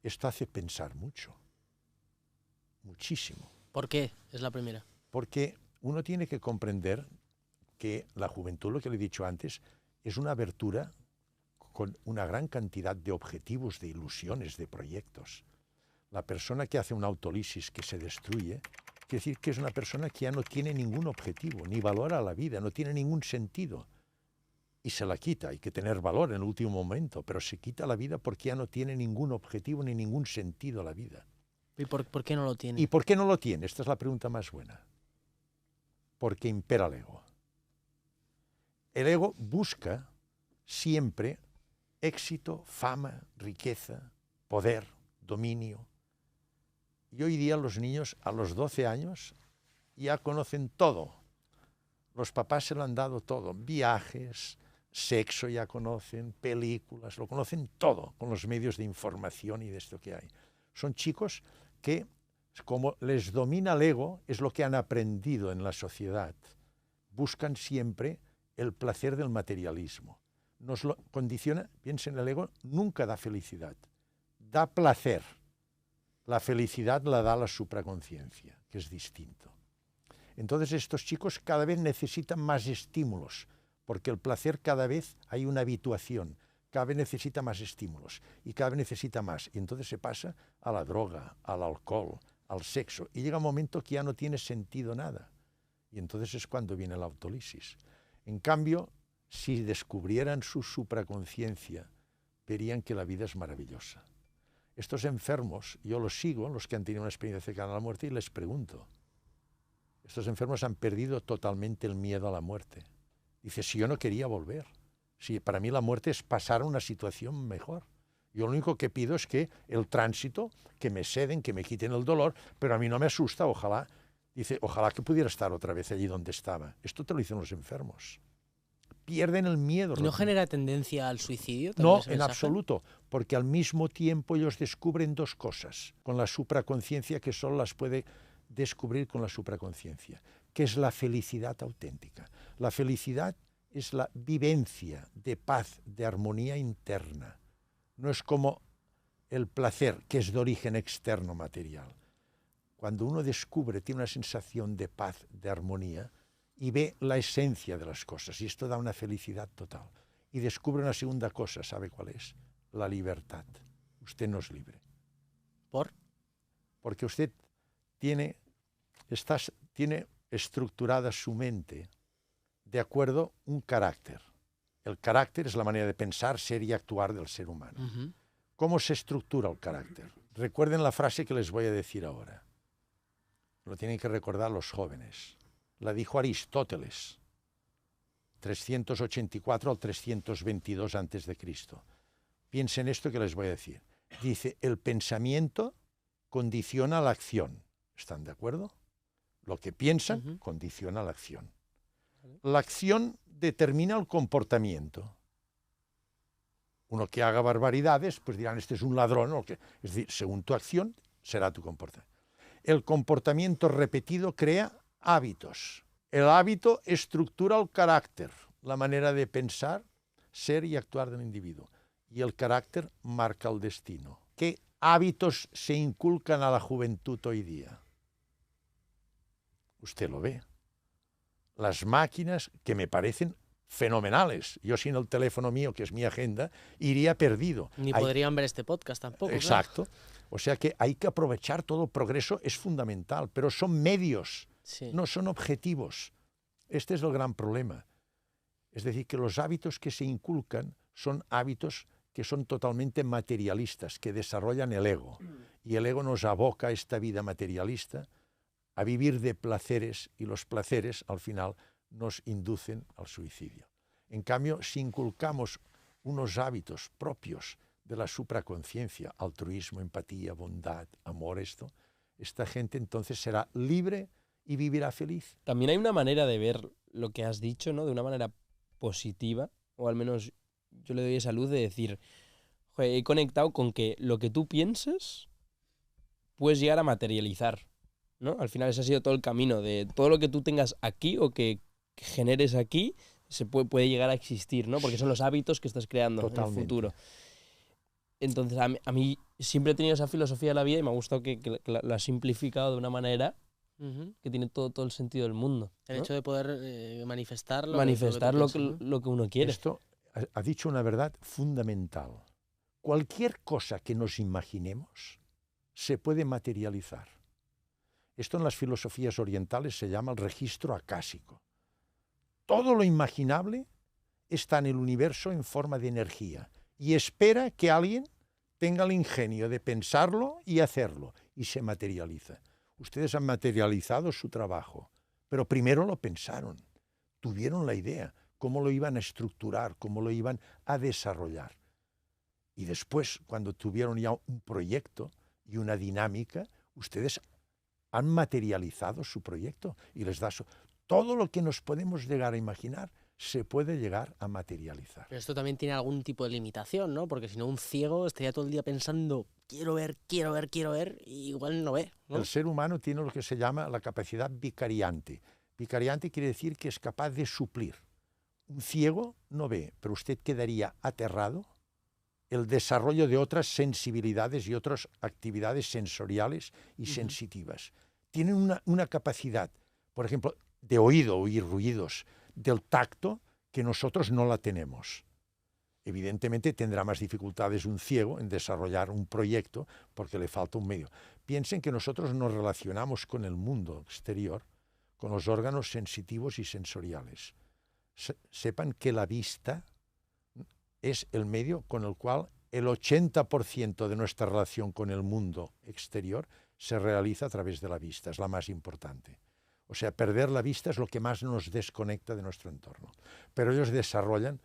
Esto hace pensar mucho, muchísimo. ¿Por qué? Es la primera. Porque uno tiene que comprender que la juventud, lo que le he dicho antes, es una abertura con una gran cantidad de objetivos, de ilusiones, de proyectos. La persona que hace una autólisis, que se destruye, quiere decir que es una persona que ya no tiene ningún objetivo, ni valora la vida, no tiene ningún sentido. Y se la quita, hay que tener valor en el último momento, pero se quita la vida porque ya no tiene ningún objetivo ni ningún sentido la vida. ¿Y por qué no lo tiene? ¿Y por qué no lo tiene? Esta es la pregunta más buena. Porque impera el ego. El ego busca siempre éxito, fama, riqueza, poder, dominio. Y hoy día los niños a los 12 años ya conocen todo. Los papás se lo han dado todo. Viajes, sexo ya conocen, películas, lo conocen todo con los medios de información y de esto que hay. Son chicos que, como les domina el ego, es lo que han aprendido en la sociedad. Buscan siempre el placer del materialismo. Nos lo condiciona, piensen, el ego nunca da felicidad, da placer. La felicidad la da la supraconciencia, que es distinto. Entonces estos chicos cada vez necesitan más estímulos, porque el placer cada vez hay una habituación, cada vez necesita más estímulos y cada vez necesita más. Y entonces se pasa a la droga, al alcohol, al sexo, y llega un momento que ya no tiene sentido nada. Y entonces es cuando viene la autólisis. En cambio, si descubrieran su supraconciencia, verían que la vida es maravillosa. Estos enfermos, yo los sigo, los que han tenido una experiencia cercana a la muerte, y les pregunto. Estos enfermos han perdido totalmente el miedo a la muerte. Dice, si yo no quería volver, si para mí la muerte es pasar a una situación mejor. Yo lo único que pido es que el tránsito, que me ceden, que me quiten el dolor, pero a mí no me asusta, ojalá. Dice, ojalá que pudiera estar otra vez allí donde estaba. Esto te lo dicen los enfermos. Pierden el miedo. ¿Y no genera tendencia al suicidio? No, en absoluto, porque al mismo tiempo ellos descubren dos cosas con la supraconciencia que solo las puede descubrir con la supraconciencia, que es la felicidad auténtica. La felicidad es la vivencia de paz, de armonía interna. No es como el placer, que es de origen externo material. Cuando uno descubre, tiene una sensación de paz, de armonía, y ve la esencia de las cosas, y esto da una felicidad total. Y descubre una segunda cosa, ¿sabe cuál es? La libertad. Usted no es libre. ¿Por? Porque usted tiene estructurada su mente de acuerdo a un carácter. El carácter es la manera de pensar, ser y actuar del ser humano. ¿Cómo se estructura el carácter? Recuerden la frase que les voy a decir ahora. Lo tienen que recordar los jóvenes. La dijo Aristóteles, 384 al 322 a.C. Piensen esto que les voy a decir. Dice, el pensamiento condiciona la acción. ¿Están de acuerdo? Lo que piensan condiciona la acción. La acción determina el comportamiento. Uno que haga barbaridades, pues dirán, este es un ladrón. Es decir, según tu acción, será tu comportamiento. El comportamiento repetido crea hábitos. El hábito estructura el carácter, la manera de pensar, ser y actuar del individuo. Y el carácter marca el destino. ¿Qué hábitos se inculcan a la juventud hoy día? Usted lo ve. Las máquinas, que me parecen fenomenales. Yo sin el teléfono mío, que es mi agenda, iría perdido. Ni podrían ver este podcast tampoco. Exacto. Claro. O sea que hay que aprovechar todo el progreso, es fundamental, pero son medios, no son objetivos. Este es el gran problema. Es decir, que los hábitos que se inculcan son hábitos que son totalmente materialistas, que desarrollan el ego. Y el ego nos aboca a esta vida materialista, a vivir de placeres, y los placeres al final nos inducen al suicidio. En cambio, si inculcamos unos hábitos propios de la supraconciencia, altruismo, empatía, bondad, amor, esta gente entonces será libre y vivirá feliz. También hay una manera de ver lo que has dicho, ¿no? De una manera positiva, o al menos yo le doy esa luz de decir, joder, he conectado con que lo que tú pienses puedes llegar a materializar, ¿no? Al final ese ha sido todo el camino de todo lo que tú tengas aquí o que generes aquí se puede llegar a existir, ¿no? Porque son los hábitos que estás creando en el futuro. Entonces, a mí siempre he tenido esa filosofía de la vida y me ha gustado que la has simplificado de una manera que tiene todo el sentido del mundo, ¿no? El hecho de poder manifestarlo. Manifestar lo que uno quiere. Esto ha dicho una verdad fundamental. Cualquier cosa que nos imaginemos se puede materializar. Esto en las filosofías orientales se llama el registro acásico. Todo lo imaginable está en el universo en forma de energía y espera que alguien tenga el ingenio de pensarlo y hacerlo, y se materializa. Ustedes han materializado su trabajo, pero primero lo pensaron, tuvieron la idea, cómo lo iban a estructurar, cómo lo iban a desarrollar. Y después, cuando tuvieron ya un proyecto y una dinámica, ustedes han materializado su proyecto y les da todo lo que nos podemos llegar a imaginar se puede llegar a materializar. Pero esto también tiene algún tipo de limitación, ¿no? Porque si no, un ciego estaría todo el día pensando quiero ver, y igual no ve, ¿no? El ser humano tiene lo que se llama la capacidad vicariante. Vicariante quiere decir que es capaz de suplir. Un ciego no ve, pero usted quedaría aterrado el desarrollo de otras sensibilidades y otras actividades sensoriales y sensitivas. Tienen una capacidad, por ejemplo, de oído, oír ruidos, del tacto, que nosotros no la tenemos. Evidentemente tendrá más dificultades un ciego en desarrollar un proyecto porque le falta un medio. Piensen que nosotros nos relacionamos con el mundo exterior, con los órganos sensitivos y sensoriales. Sepan que la vista es el medio con el cual el 80% de nuestra relación con el mundo exterior se realiza a través de la vista, es la más importante. O sea, perder la vista es lo que más nos desconecta de nuestro entorno. Pero ellos desarrollan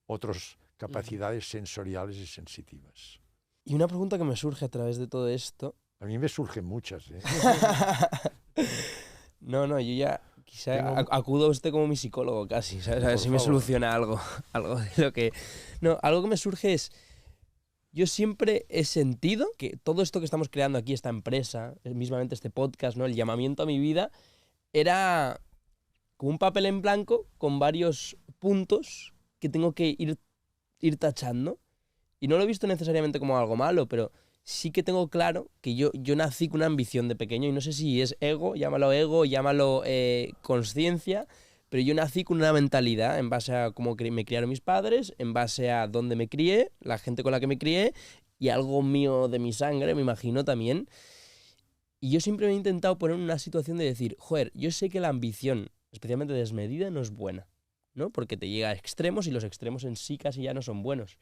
otras capacidades sensoriales y sensitivas. Y una pregunta que me surge a través de todo esto... A mí me surgen muchas, ¿eh? No, yo ya quizá acudo a usted como mi psicólogo casi, ¿sabes? A ver si me soluciona algo de lo que... No, algo que me surge es... yo siempre he sentido que todo esto que estamos creando aquí, esta empresa, mismamente este podcast, ¿no? El llamamiento a mi vida, era como un papel en blanco con varios puntos que tengo que ir tachando. Y no lo he visto necesariamente como algo malo, pero sí que tengo claro que yo nací con una ambición de pequeño, y no sé si es ego, llámalo consciencia, pero yo nací con una mentalidad en base a cómo me criaron mis padres, en base a dónde me crié, la gente con la que me crié, y algo mío de mi sangre, me imagino también. Y yo siempre me he intentado poner en una situación de decir, joder, yo sé que la ambición, especialmente desmedida, no es buena, ¿no? Porque te llega a extremos y los extremos en sí casi ya no son buenos.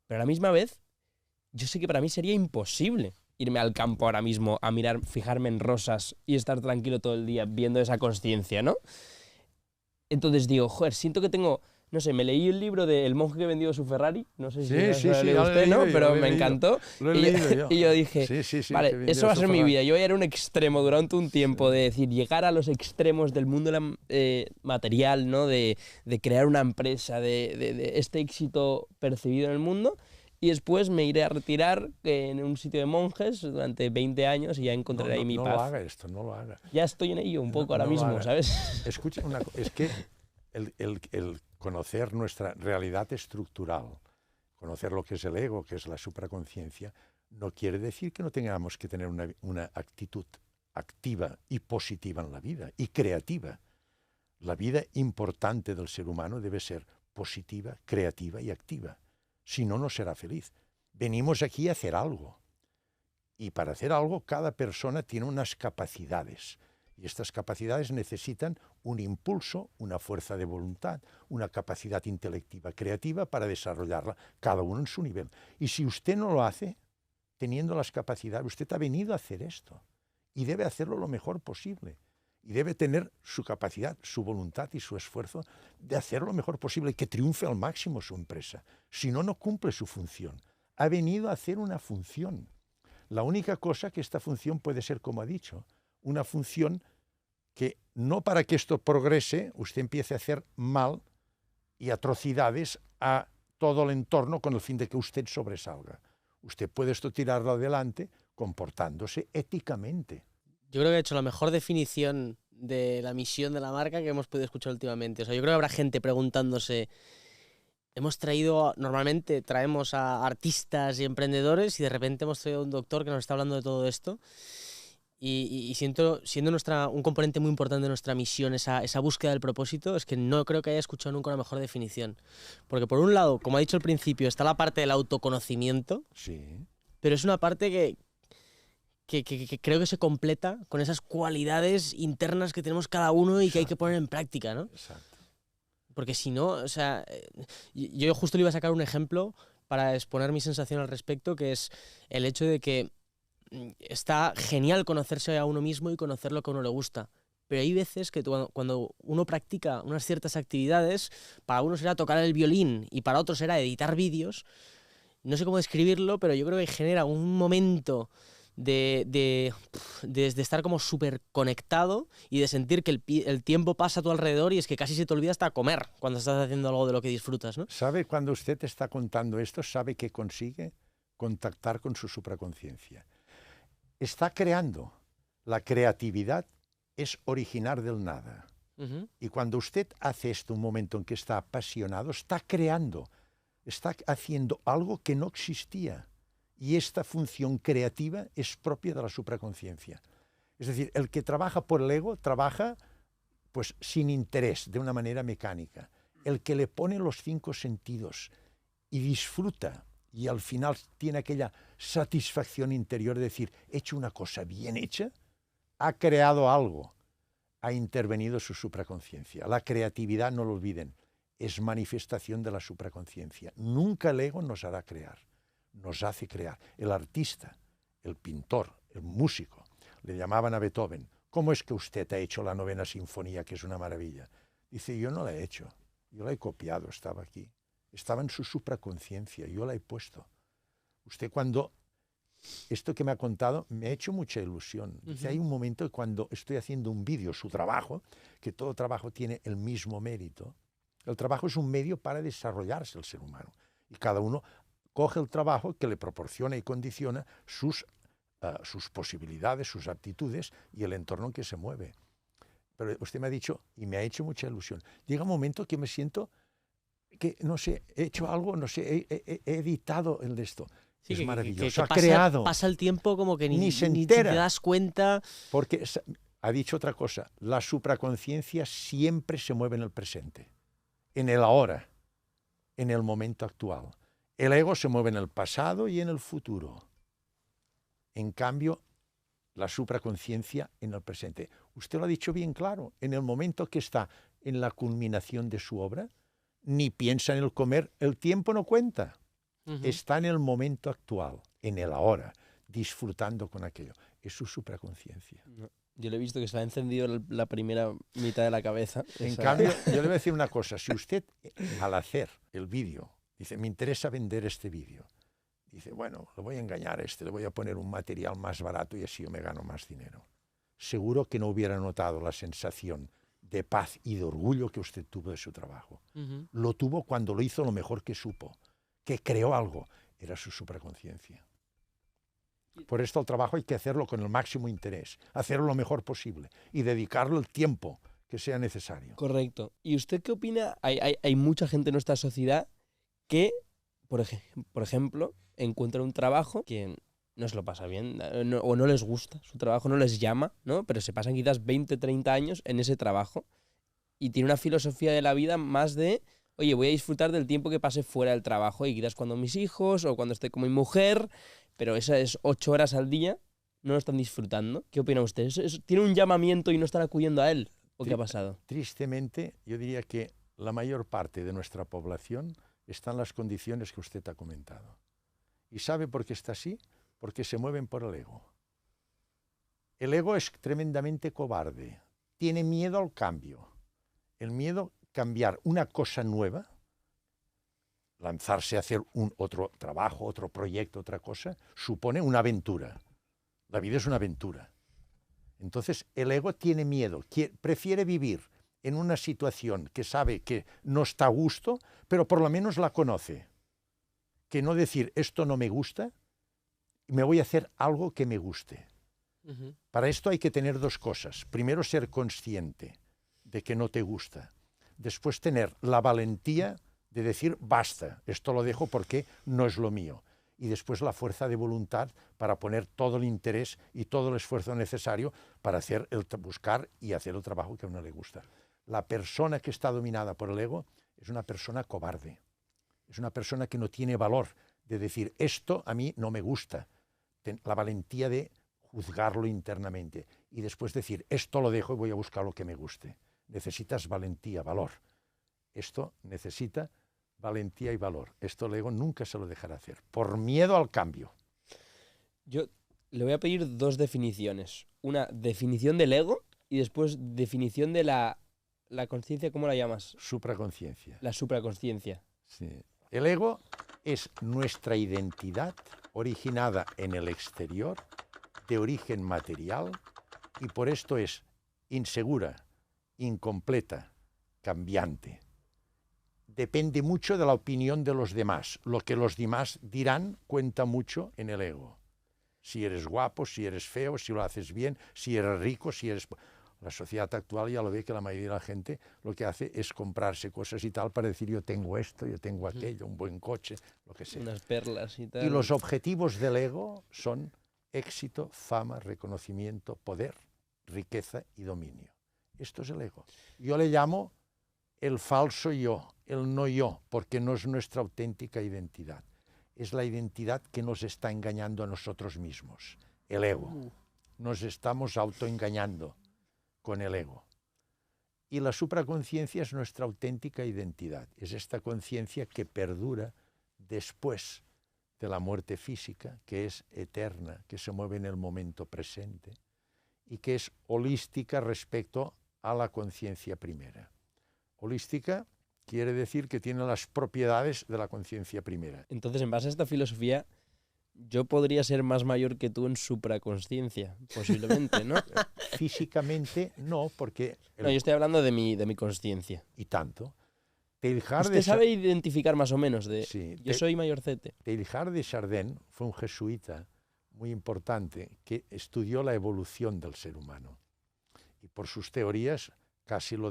Pero a la misma vez, yo sé que para mí sería imposible irme al campo ahora mismo a mirar, fijarme en rosas y estar tranquilo todo el día viendo esa consciencia, ¿no? Entonces digo, joder, siento que tengo... No sé, me leí el libro de El monje que vendió su Ferrari. No sé si lo leí usted, ¿no? Pero me encantó. Lo he leído yo. Y yo dije, vale, eso va a ser mi vida. Yo voy a ir a un extremo durante un tiempo, de decir, llegar a los extremos del mundo material, ¿no? De crear una empresa, de este éxito percibido en el mundo. Y después me iré a retirar en un sitio de monjes durante 20 años y ya encontraré ahí mi paz. No lo haga esto, no lo haga. Ya estoy en ello un poco ahora mismo, ¿sabes? Escucha, es que el conocer nuestra realidad estructural, conocer lo que es el ego, que es la supraconciencia, no quiere decir que no tengamos que tener una actitud activa y positiva en la vida, y creativa. La vida importante del ser humano debe ser positiva, creativa y activa. Si no, no será feliz. Venimos aquí a hacer algo. Y para hacer algo, cada persona tiene unas capacidades. Y estas capacidades necesitan un impulso, una fuerza de voluntad, una capacidad intelectiva, creativa para desarrollarla, cada uno en su nivel. Y si usted no lo hace, teniendo las capacidades, usted ha venido a hacer esto. Y debe hacerlo lo mejor posible. Y debe tener su capacidad, su voluntad y su esfuerzo de hacer lo mejor posible, que triunfe al máximo su empresa. Si no, no cumple su función. Ha venido a hacer una función. La única cosa que esta función puede ser, como ha dicho, una función que no para que esto progrese, usted empiece a hacer mal y atrocidades a todo el entorno con el fin de que usted sobresalga. Usted puede esto tirarlo adelante comportándose éticamente. Yo creo que he hecho la mejor definición de la misión de la marca que hemos podido escuchar últimamente. O sea, yo creo que habrá gente preguntándose, normalmente traemos a artistas y emprendedores y de repente hemos traído a un doctor que nos está hablando de todo esto. Y siendo un componente muy importante de nuestra misión, esa búsqueda del propósito, es que no creo que haya escuchado nunca una mejor definición. Porque por un lado, como ha dicho al principio, está la parte del autoconocimiento, Sí. pero es una parte que creo que se completa con esas cualidades internas que tenemos cada uno y que hay que poner en práctica, ¿no? Exacto. Porque si no, o sea, yo justo le iba a sacar un ejemplo para exponer mi sensación al respecto, que es el hecho de que está genial conocerse a uno mismo y conocer lo que a uno le gusta. Pero hay veces que cuando uno practica unas ciertas actividades, para uno será tocar el violín y para otros será editar vídeos. No sé cómo describirlo, pero yo creo que genera un momento de estar como súper conectado y de sentir que el tiempo pasa a tu alrededor y es que casi se te olvida hasta comer cuando estás haciendo algo de lo que disfrutas, ¿no? ¿Sabe cuando usted te está contando esto? ¿Sabe que consigue? Contactar con su supraconciencia. Está creando. La creatividad es originar del nada. Uh-huh. Y cuando usted hace esto, un momento en que está apasionado, está creando, está haciendo algo que no existía. Y esta función creativa es propia de la supraconciencia. Es decir, el que trabaja por el ego trabaja pues sin interés, de una manera mecánica. El que le pone los 5 sentidos y disfruta y al final tiene aquella satisfacción interior de decir, he hecho una cosa bien hecha, ha creado algo, ha intervenido su supraconciencia. La creatividad, no lo olviden, es manifestación de la supraconciencia. Nunca el ego nos hará crear, nos hace crear. El artista, el pintor, el músico, le llamaban a Beethoven, ¿cómo es que usted ha hecho la 9ª sinfonía, que es una maravilla? Dice, yo no la he hecho, yo la he copiado, estaba aquí. Estaba en su supraconciencia, yo la he puesto. Usted cuando, esto que me ha contado, me ha hecho mucha ilusión. Dice, hay un momento cuando estoy haciendo un vídeo, su trabajo, que todo trabajo tiene el mismo mérito. El trabajo es un medio para desarrollarse el ser humano. Y cada uno coge el trabajo que le proporciona y condiciona sus posibilidades, sus aptitudes y el entorno en que se mueve. Pero usted me ha dicho, y me ha hecho mucha ilusión, llega un momento que me siento que, no sé, he hecho algo, no sé, he editado el de esto. Sí, es maravilloso, que ha creado. Pasa el tiempo como que Ni se te entera. das cuenta. Porque ha dicho otra cosa, la supraconciencia siempre se mueve en el presente, en el ahora, en el momento actual. El ego se mueve en el pasado y en el futuro. En cambio, la supraconciencia en el presente. Usted lo ha dicho bien claro, en el momento que está en la culminación de su obra, ni piensa en el comer, el tiempo no cuenta. Está en el momento actual, en el ahora, disfrutando con aquello. Es su supraconciencia. Yo le he visto que se le ha encendido la primera mitad de la cabeza. En cambio, yo le voy a decir una cosa. Si usted, al hacer el vídeo, dice, me interesa vender este vídeo, dice, bueno, lo voy a engañar a este, le voy a poner un material más barato y así yo me gano más dinero. Seguro que no hubiera notado la sensación de paz y de orgullo que usted tuvo de su trabajo. Lo tuvo cuando lo hizo lo mejor que supo, que creó algo. Era su supraconciencia. Por esto el trabajo hay que hacerlo con el máximo interés, hacerlo lo mejor posible y dedicarle el tiempo que sea necesario. Correcto. ¿Y usted qué opina? Hay mucha gente en nuestra sociedad que, por ejemplo, encuentra un trabajo que no se lo pasa bien o no les gusta, su trabajo no les llama, ¿no? Pero se pasan quizás 20, 30 años en ese trabajo y tiene una filosofía de la vida más de, oye, voy a disfrutar del tiempo que pase fuera del trabajo y quizás cuando mis hijos o cuando esté con mi mujer, pero esas 8 horas al día no lo están disfrutando. ¿Qué opina usted? ¿Tiene un llamamiento y no están acudiendo a él? ¿O qué ha pasado? Tristemente, yo diría que la mayor parte de nuestra población está en las condiciones que usted ha comentado. ¿Y sabe por qué está así? Porque se mueven por el ego. El ego es tremendamente cobarde. Tiene miedo al cambio. El miedo a cambiar una cosa nueva, lanzarse a hacer otro trabajo, otro proyecto, otra cosa, supone una aventura. La vida es una aventura. Entonces, el ego tiene miedo, prefiere vivir en una situación que sabe que no está a gusto, pero por lo menos la conoce. Que no decir, esto no me gusta, me voy a hacer algo que me guste. Para esto hay que tener dos cosas. Primero, ser consciente de que no te gusta. Después, tener la valentía de decir, basta, esto lo dejo porque no es lo mío. Y después la fuerza de voluntad para poner todo el interés y todo el esfuerzo necesario para buscar y hacer el trabajo que a uno le gusta. La persona que está dominada por el ego es una persona cobarde. Es una persona que no tiene valor de decir, esto a mí no me gusta. La valentía de juzgarlo internamente y después decir, esto lo dejo y voy a buscar lo que me guste. Necesitas valentía, valor. Esto necesita valentía y valor. Esto el ego nunca se lo dejará hacer, por miedo al cambio. Yo le voy a pedir dos definiciones. Una definición del ego y después definición de la conciencia, ¿cómo la llamas? Supraconciencia. La supraconsciencia. Sí. El ego es nuestra identidad originada en el exterior, de origen material, y por esto es insegura, incompleta, cambiante. Depende mucho de la opinión de los demás. Lo que los demás dirán cuenta mucho en el ego. Si eres guapo, si eres feo, si lo haces bien, si eres rico, si eres... La sociedad actual ya lo ve que la mayoría de la gente lo que hace es comprarse cosas y tal para decir yo tengo esto, yo tengo aquello, un buen coche, lo que sea. Unas perlas y tal. Y los objetivos del ego son éxito, fama, reconocimiento, poder, riqueza y dominio. Esto es el ego. Yo le llamo el falso yo, el no yo, porque no es nuestra auténtica identidad. Es la identidad que nos está engañando a nosotros mismos, el ego. Nos estamos autoengañando con el ego. Y la supraconciencia es nuestra auténtica identidad. Es esta conciencia que perdura después de la muerte física, que es eterna, que se mueve en el momento presente y que es holística respecto a la conciencia primera. Holística quiere decir que tiene las propiedades de la conciencia primera. Entonces, en base a esta filosofía, yo podría ser más mayor que tú en supraconsciencia, posiblemente, ¿no? Físicamente no, porque... No, yo estoy hablando de mi consciencia. Y tanto. Teilhard Usted de sabe identificar más o menos Sí, yo soy mayorcete. Teilhard de Chardin fue un jesuita muy importante que estudió la evolución del ser humano. Y por sus teorías casi lo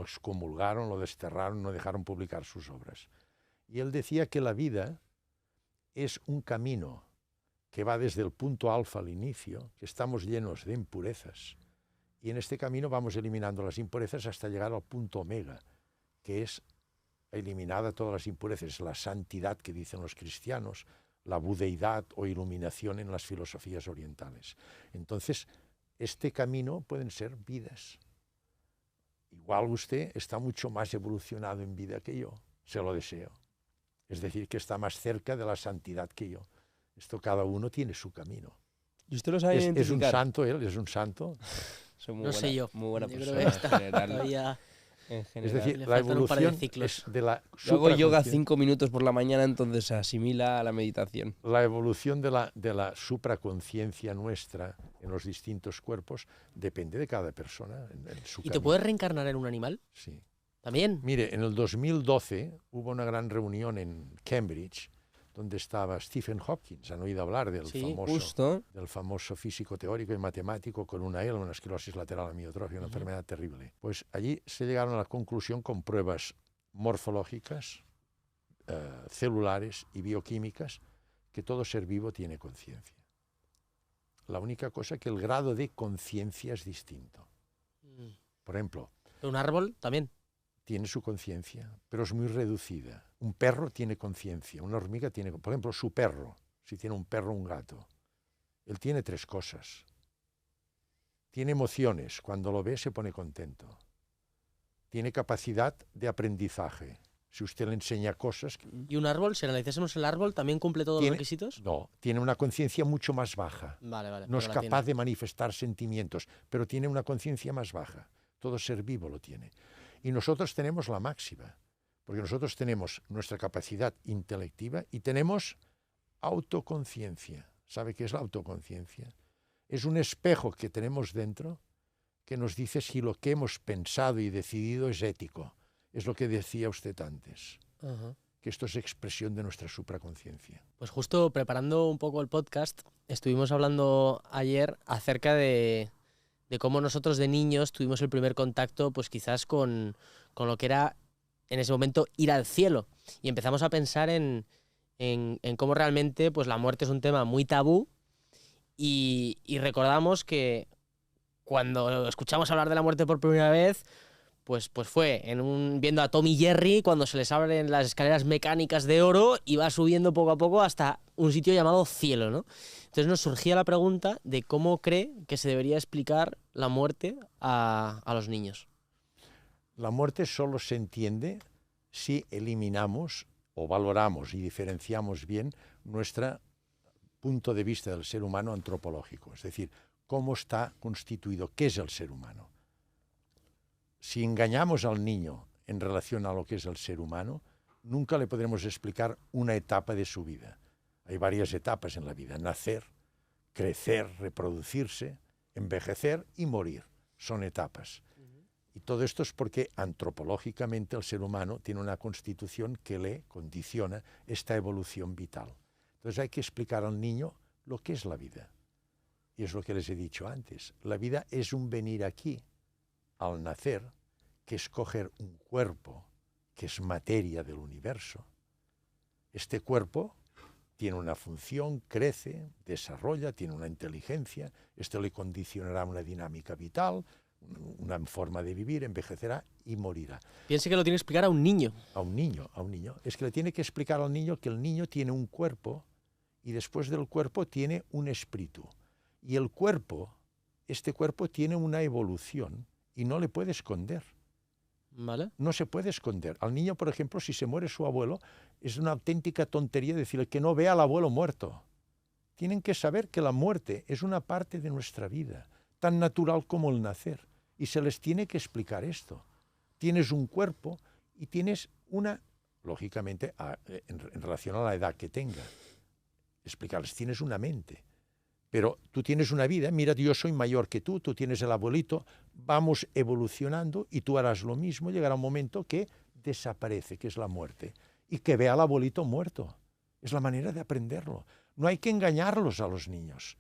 excomulgaron, lo desterraron, no dejaron publicar sus obras. Y él decía que la vida es un camino que va desde el punto alfa al inicio, que estamos llenos de impurezas, y en este camino vamos eliminando las impurezas hasta llegar al punto omega, que es eliminada todas las impurezas, la santidad que dicen los cristianos, la budeidad o iluminación en las filosofías orientales. Entonces, este camino pueden ser vidas. Igual usted está mucho más evolucionado en vida que yo, se lo deseo. Es decir, que está más cerca de la santidad que yo. Esto cada uno tiene su camino. ¿Y usted lo sabe Es un identificar? santo él, es un santo. Soy muy No buena, sé yo. Muy buena Yo creo persona que está en general. todavía... En Es general. decir, Le la faltan un par de evolución ciclos. es de la Yo hago yoga supraconsciencia. 5 minutos por la mañana, entonces se asimila a la meditación. La evolución de la supraconciencia nuestra en los distintos cuerpos depende de cada persona. En su ¿Y te camino. puedes reencarnar en un animal? Sí. ¿También? Mire, en el 2012 hubo una gran reunión en Cambridge donde estaba Stephen Hawking. ¿Han oído hablar del Sí, famoso físico teórico y matemático con una ELA, una esclerosis lateral amiotrófica, una enfermedad terrible? Pues allí se llegaron a la conclusión con pruebas morfológicas, celulares y bioquímicas que todo ser vivo tiene conciencia. La única cosa que el grado de conciencia es distinto. Por ejemplo, ¿Un árbol? También. tiene su conciencia, pero es muy reducida. Un perro tiene conciencia, una hormiga tiene... Por ejemplo, su perro, si tiene un perro o un gato, él tiene 3 cosas. Tiene emociones, cuando lo ve se pone contento. Tiene capacidad de aprendizaje. Si usted le enseña cosas... ¿Y un árbol? Si analizásemos el árbol, ¿también cumple todos los Tiene- requisitos? No, tiene una conciencia mucho más baja. Vale. No es pero la capaz tiene. de manifestar sentimientos, pero tiene una conciencia más baja. Todo ser vivo lo tiene. Y nosotros tenemos la máxima, porque nosotros tenemos nuestra capacidad intelectiva y tenemos autoconciencia. ¿Sabe qué es la autoconciencia? Es un espejo que tenemos dentro que nos dice si lo que hemos pensado y decidido es ético. Es lo que decía usted antes, Ajá. que esto es expresión de nuestra supraconciencia. Pues justo preparando un poco el podcast, estuvimos hablando ayer acerca de cómo nosotros de niños tuvimos el primer contacto, pues quizás con lo que era en ese momento ir al cielo. Y empezamos a pensar en cómo realmente pues la muerte es un tema muy tabú y recordamos que cuando escuchamos hablar de la muerte por primera vez, pues fue viendo a Tom y Jerry cuando se les abren las escaleras mecánicas de oro y va subiendo poco a poco hasta un sitio llamado cielo, ¿no? Entonces nos surgía la pregunta de cómo cree que se debería explicar la muerte a los niños. La muerte solo se entiende si eliminamos o valoramos y diferenciamos bien nuestro punto de vista del ser humano antropológico, es decir, cómo está constituido, qué es el ser humano. Si engañamos al niño en relación a lo que es el ser humano, nunca le podremos explicar una etapa de su vida. Hay varias etapas en la vida: nacer, crecer, reproducirse, envejecer y morir. Son etapas. Y todo esto es porque antropológicamente el ser humano tiene una constitución que le condiciona esta evolución vital. Entonces hay que explicar al niño lo que es la vida. Y es lo que les he dicho antes. La vida es un venir aquí, al nacer, que es coger un cuerpo que es materia del universo. Este cuerpo tiene una función, crece, desarrolla, tiene una inteligencia, esto le condicionará una dinámica vital, una forma de vivir, envejecerá y morirá. Piense que lo tiene que explicar a un niño. A un niño. Es que le tiene que explicar al niño que el niño tiene un cuerpo y después del cuerpo tiene un espíritu. Y el cuerpo, este cuerpo tiene una evolución y no le puede esconder. ¿Vale? No se puede esconder. Al niño, por ejemplo, si se muere su abuelo, es una auténtica tontería decirle que no vea al abuelo muerto. Tienen que saber que la muerte es una parte de nuestra vida, tan natural como el nacer. Y se les tiene que explicar esto. Tienes un cuerpo y tienes una, lógicamente, en relación a la edad que tenga. Explicarles, tienes una mente. Pero tú tienes una vida, mira, yo soy mayor que tú tienes el abuelito, vamos evolucionando y tú harás lo mismo, llegará un momento que desaparece, que es la muerte, y que vea al abuelito muerto. Es la manera de aprenderlo. No hay que engañarlos a los niños.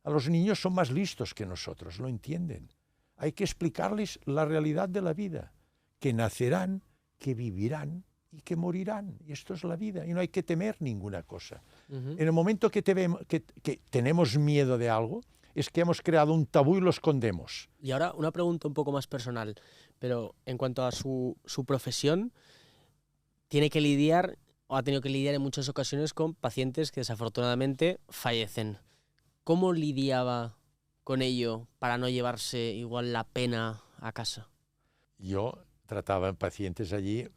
A los niños son más listos que nosotros, lo entienden. Hay que explicarles la realidad de la vida, que nacerán, que vivirán y que morirán. Y esto es la vida, y no hay que temer ninguna cosa. En el momento que tenemos miedo de algo, es que hemos creado un tabú y lo escondemos. Y ahora una pregunta un poco más personal, pero en cuanto a su profesión, tiene que lidiar, o ha tenido que lidiar en muchas ocasiones con pacientes que desafortunadamente fallecen. ¿Cómo lidiaba con ello para no llevarse igual la pena a casa? Yo trataba pacientes allí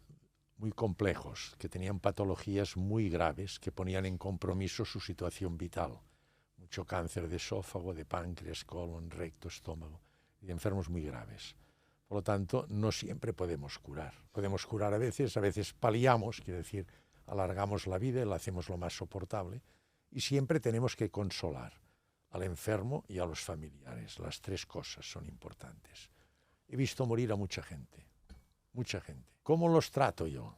muy complejos, que tenían patologías muy graves, que ponían en compromiso su situación vital. Mucho cáncer de esófago, de páncreas, colon, recto, estómago, y de enfermos muy graves. Por lo tanto, no siempre podemos curar. Podemos curar a veces paliamos, quiere decir, alargamos la vida y la hacemos lo más soportable, y siempre tenemos que consolar al enfermo y a los familiares. Las tres cosas son importantes. He visto morir a mucha gente. Mucha gente. ¿Cómo los trato yo?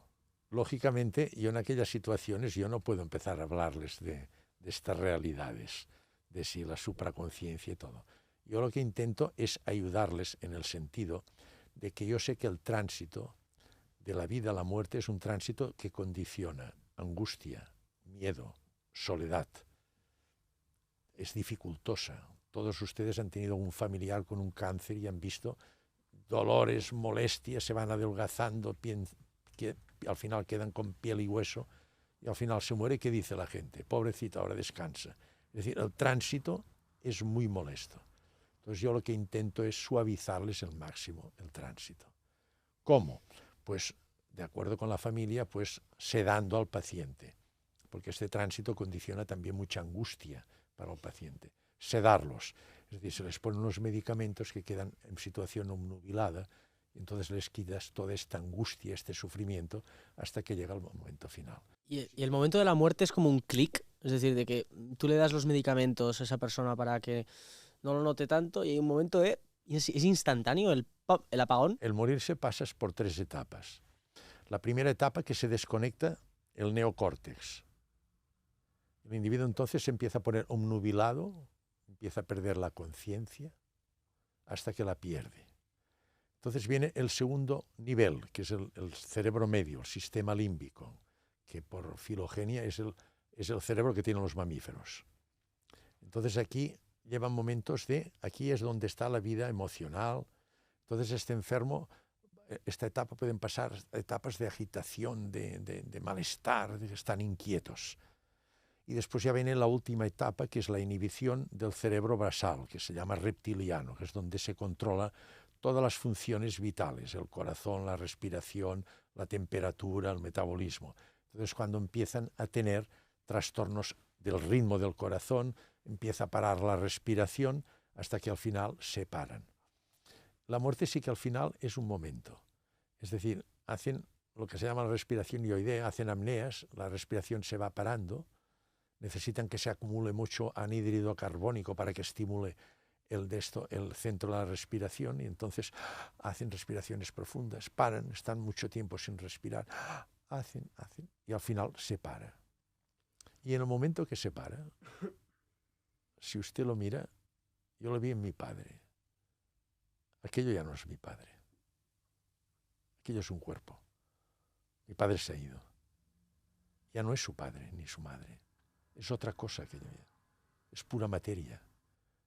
Lógicamente, yo en aquellas situaciones yo no puedo empezar a hablarles de estas realidades, de si la supraconciencia y todo. Yo lo que intento es ayudarles en el sentido de que yo sé que el tránsito de la vida a la muerte es un tránsito que condiciona angustia, miedo, soledad. Es dificultosa. Todos ustedes han tenido un familiar con un cáncer y han visto dolores, molestias, se van adelgazando, que al final quedan con piel y hueso, y al final se muere. ¿Qué dice la gente? Pobrecita, ahora descansa. Es decir, el tránsito es muy molesto. Entonces yo lo que intento es suavizarles al máximo el tránsito. ¿Cómo? Pues de acuerdo con la familia, pues sedando al paciente, porque este tránsito condiciona también mucha angustia para el paciente. Sedarlos. Es decir, se les ponen unos medicamentos que quedan en situación obnubilada, y entonces les quitas toda esta angustia, este sufrimiento, hasta que llega el momento final. Y el momento de la muerte es como un clic, es decir, de que tú le das los medicamentos a esa persona para que no lo note tanto, y hay un momento de... Es instantáneo el apagón. El morirse pasas por tres etapas. La primera etapa, que se desconecta el neocórtex. El individuo entonces se empieza a poner obnubilado, empieza a perder la conciencia hasta que la pierde. Entonces viene el segundo nivel, que es el cerebro medio, el sistema límbico, que por filogenia es el cerebro que tienen los mamíferos. Entonces aquí llevan momentos aquí es donde está la vida emocional. Entonces este enfermo, esta etapa pueden pasar etapas de agitación, de malestar, de que están inquietos. Y después ya viene la última etapa, que es la inhibición del cerebro basal, que se llama reptiliano, que es donde se controla todas las funciones vitales, el corazón, la respiración, la temperatura, el metabolismo. Entonces, cuando empiezan a tener trastornos del ritmo del corazón, empieza a parar la respiración hasta que al final se paran. La muerte sí que al final es un momento. Es decir, hacen lo que se llama la respiración ioidea, hacen apneas, la respiración se va parando, necesitan que se acumule mucho anhídrido carbónico para que estimule el centro de la respiración, y entonces hacen respiraciones profundas, paran, están mucho tiempo sin respirar, hacen, y al final se para. Y en el momento que se para, si usted lo mira, yo lo vi en mi padre. Aquello ya no es mi padre. Aquello es un cuerpo. Mi padre se ha ido. Ya no es su padre ni su madre. Es otra cosa aquello ya. Es pura materia.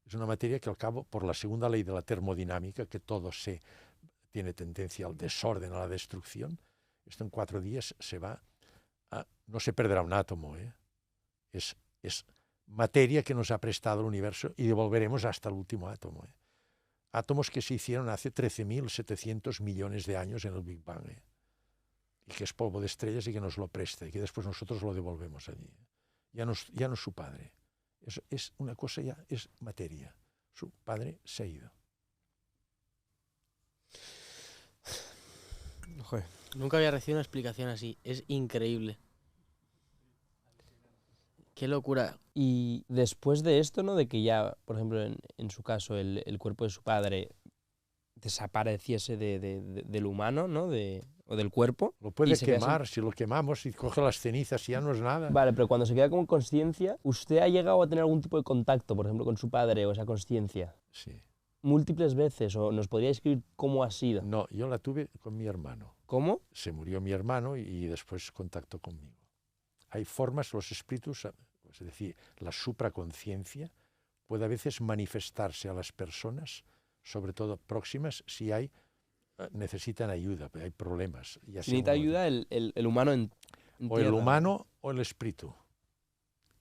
Es una materia que al cabo, por la segunda ley de la termodinámica, que todo tiene tendencia al desorden, a la destrucción, esto en 4 días se va no se perderá un átomo, es materia que nos ha prestado el universo, y devolveremos hasta el último átomo. Átomos que se hicieron hace 13.700 millones de años en el Big Bang, y que es polvo de estrellas y que nos lo presta, y que después nosotros lo devolvemos allí. Ya no es su padre. Es una cosa, ya es materia. Su padre se ha ido. Joder, nunca había recibido una explicación así. Es increíble. Qué locura. Y después de esto, ¿no? De que ya, por ejemplo, en su caso, el cuerpo de su padre desapareciese del humano, ¿no? O del cuerpo. Lo puede y se queda quemar, si lo quemamos y coge las cenizas ya no es nada. Vale, pero cuando se queda con conciencia, ¿usted ha llegado a tener algún tipo de contacto, por ejemplo, con su padre o esa conciencia? Sí. Múltiples veces, o nos podría describir cómo ha sido. No, yo la tuve con mi hermano. ¿Cómo? Se murió mi hermano y después contactó conmigo. Hay formas, los espíritus, es decir, la supraconciencia puede a veces manifestarse a las personas, sobre todo próximas, si necesitan ayuda, hay problemas. Ya Si necesita ayuda el humano en o el tierra. humano o el espíritu,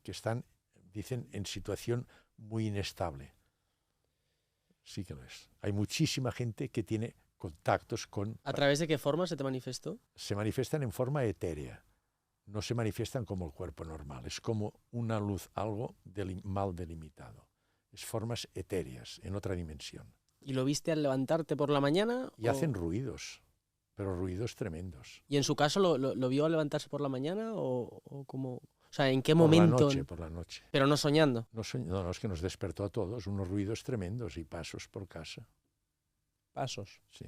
que están, dicen, en situación muy inestable. Sí que lo es. Hay muchísima gente que tiene contactos con... ¿A través de qué forma se te manifestó? Se manifiestan en forma etérea, no se manifiestan como el cuerpo normal, es como una luz, algo mal delimitado. Es formas etéreas, en otra dimensión. ¿Y lo viste al levantarte por la mañana? Y hacen ruidos, pero ruidos tremendos. ¿Y en su caso lo vio al levantarse por la mañana o cómo? O sea, ¿en qué Por momento? Por la noche. Pero no soñando. No, es que nos despertó a todos, unos ruidos tremendos y pasos por casa. Pasos. Sí.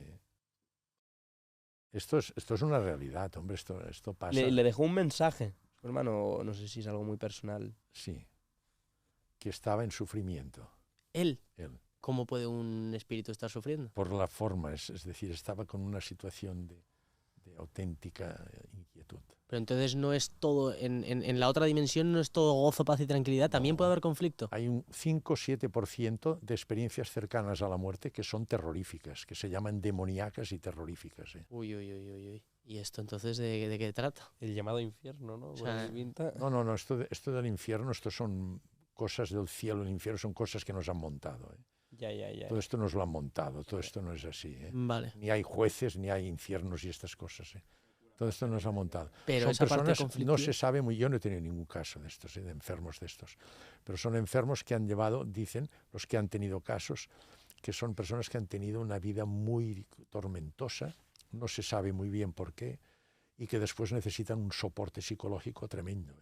Esto es una realidad, hombre, esto pasa. Le dejó un mensaje, su hermano, no sé si es algo muy personal. Sí, que estaba en sufrimiento. Él. Él. ¿Cómo puede un espíritu estar sufriendo? Por la forma, es decir, estaba con una situación de auténtica inquietud. Pero entonces no es todo, en la otra dimensión no es todo gozo, paz y tranquilidad, también puede haber conflicto. Hay un 5-7% de experiencias cercanas a la muerte que son terroríficas, que se llaman demoníacas y terroríficas. Uy. ¿Y esto entonces de qué trata? El llamado infierno, ¿no? O sea, No, esto del infierno, esto son cosas del cielo, el infierno son cosas que nos han montado. Ya. Todo esto nos lo han montado, todo esto no es así. Vale. Ni hay jueces, ni hay infiernos y estas cosas. Todo esto nos ha montado. Pero son esa parte personas, conflictiva... no se sabe muy, yo no he tenido ningún caso de estos, de enfermos de estos, pero son enfermos que han llevado, dicen los que han tenido casos, que son personas que han tenido una vida muy tormentosa, no se sabe muy bien por qué, y que después necesitan un soporte psicológico tremendo,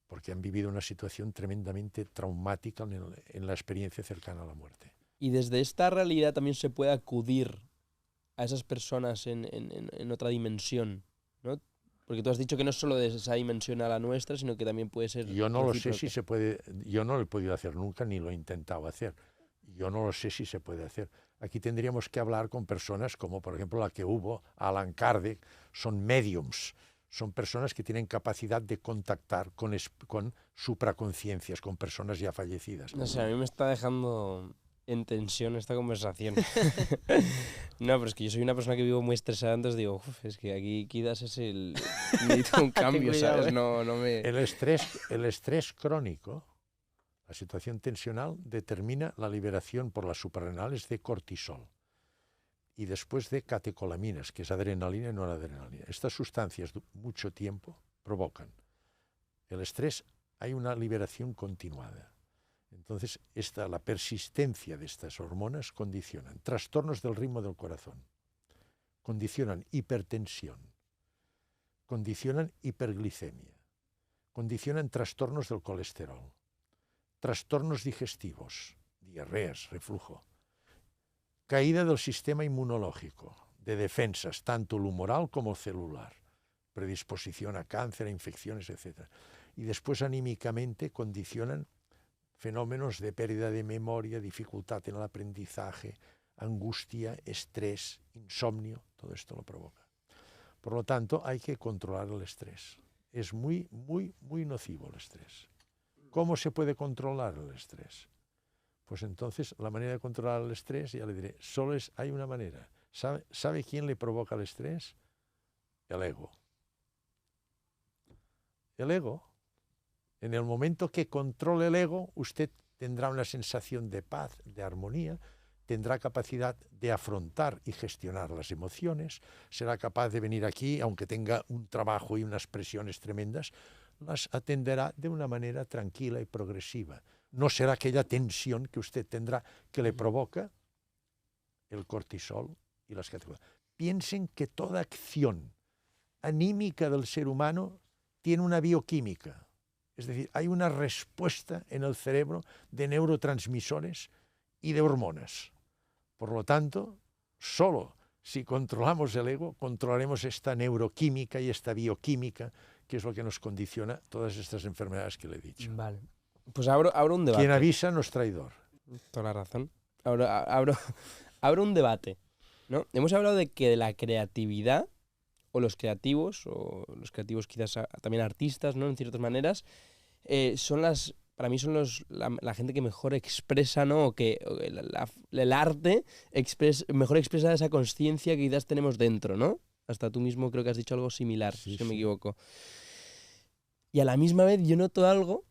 porque han vivido una situación tremendamente traumática en la experiencia cercana a la muerte. Y desde esta realidad también se puede acudir a esas personas en otra dimensión, ¿no? Porque tú has dicho que no es solo de esa dimensión a la nuestra, sino que también puede ser... Yo no lo sé si se puede, yo no lo he podido hacer nunca, ni lo he intentado hacer. Yo no lo sé si se puede hacer. Aquí tendríamos que hablar con personas como, por ejemplo, la que hubo, Alan Kardec, son mediums. Son personas que tienen capacidad de contactar con supraconciencias, con personas ya fallecidas. No sé, a mí me está dejando en tensión esta conversación. No, pero es que yo soy una persona que vivo muy estresada, entonces digo, es que aquí quizás es el... Necesito un cambio, cuidado, ¿sabes? No me... El estrés crónico, la situación tensional, determina la liberación por las suprarrenales de cortisol y después de catecolaminas, que es adrenalina y noradrenalina. Estas sustancias mucho tiempo provocan el estrés, hay una liberación continuada. Entonces, la persistencia de estas hormonas condicionan trastornos del ritmo del corazón, condicionan hipertensión, condicionan hiperglicemia, condicionan trastornos del colesterol, trastornos digestivos, diarreas, reflujo, caída del sistema inmunológico, de defensas, tanto el humoral como celular, predisposición a cáncer, a infecciones, etc. Y después anímicamente condicionan fenómenos de pérdida de memoria, dificultad en el aprendizaje, angustia, estrés, insomnio, todo esto lo provoca. Por lo tanto, hay que controlar el estrés. Es muy nocivo el estrés. ¿Cómo se puede controlar el estrés? Pues entonces, la manera de controlar el estrés, ya le diré, hay una manera. ¿Sabe quién le provoca el estrés? El ego. El ego. En el momento que controle el ego, usted tendrá una sensación de paz, de armonía, tendrá capacidad de afrontar y gestionar las emociones, será capaz de venir aquí, aunque tenga un trabajo y unas presiones tremendas, las atenderá de una manera tranquila y progresiva. No será aquella tensión que usted tendrá que le provoca el cortisol y las categorías. Piensen que toda acción anímica del ser humano tiene una bioquímica. Es decir, hay una respuesta en el cerebro de neurotransmisores y de hormonas. Por lo tanto, solo si controlamos el ego, controlaremos esta neuroquímica y esta bioquímica, que es lo que nos condiciona todas estas enfermedades que le he dicho. Vale. Pues abro un debate. Quien avisa no es traidor. Toda la razón. Abro un debate, ¿no? Hemos hablado de que la creatividad, o los creativos quizás también artistas, ¿no? En ciertas maneras, para mí son la gente que mejor expresa, ¿no? O que el arte mejor expresa esa conciencia que quizás tenemos dentro, ¿no? Hasta tú mismo creo que has dicho algo similar, Sí, si no me sí. equivoco. Y a la misma vez yo noto algo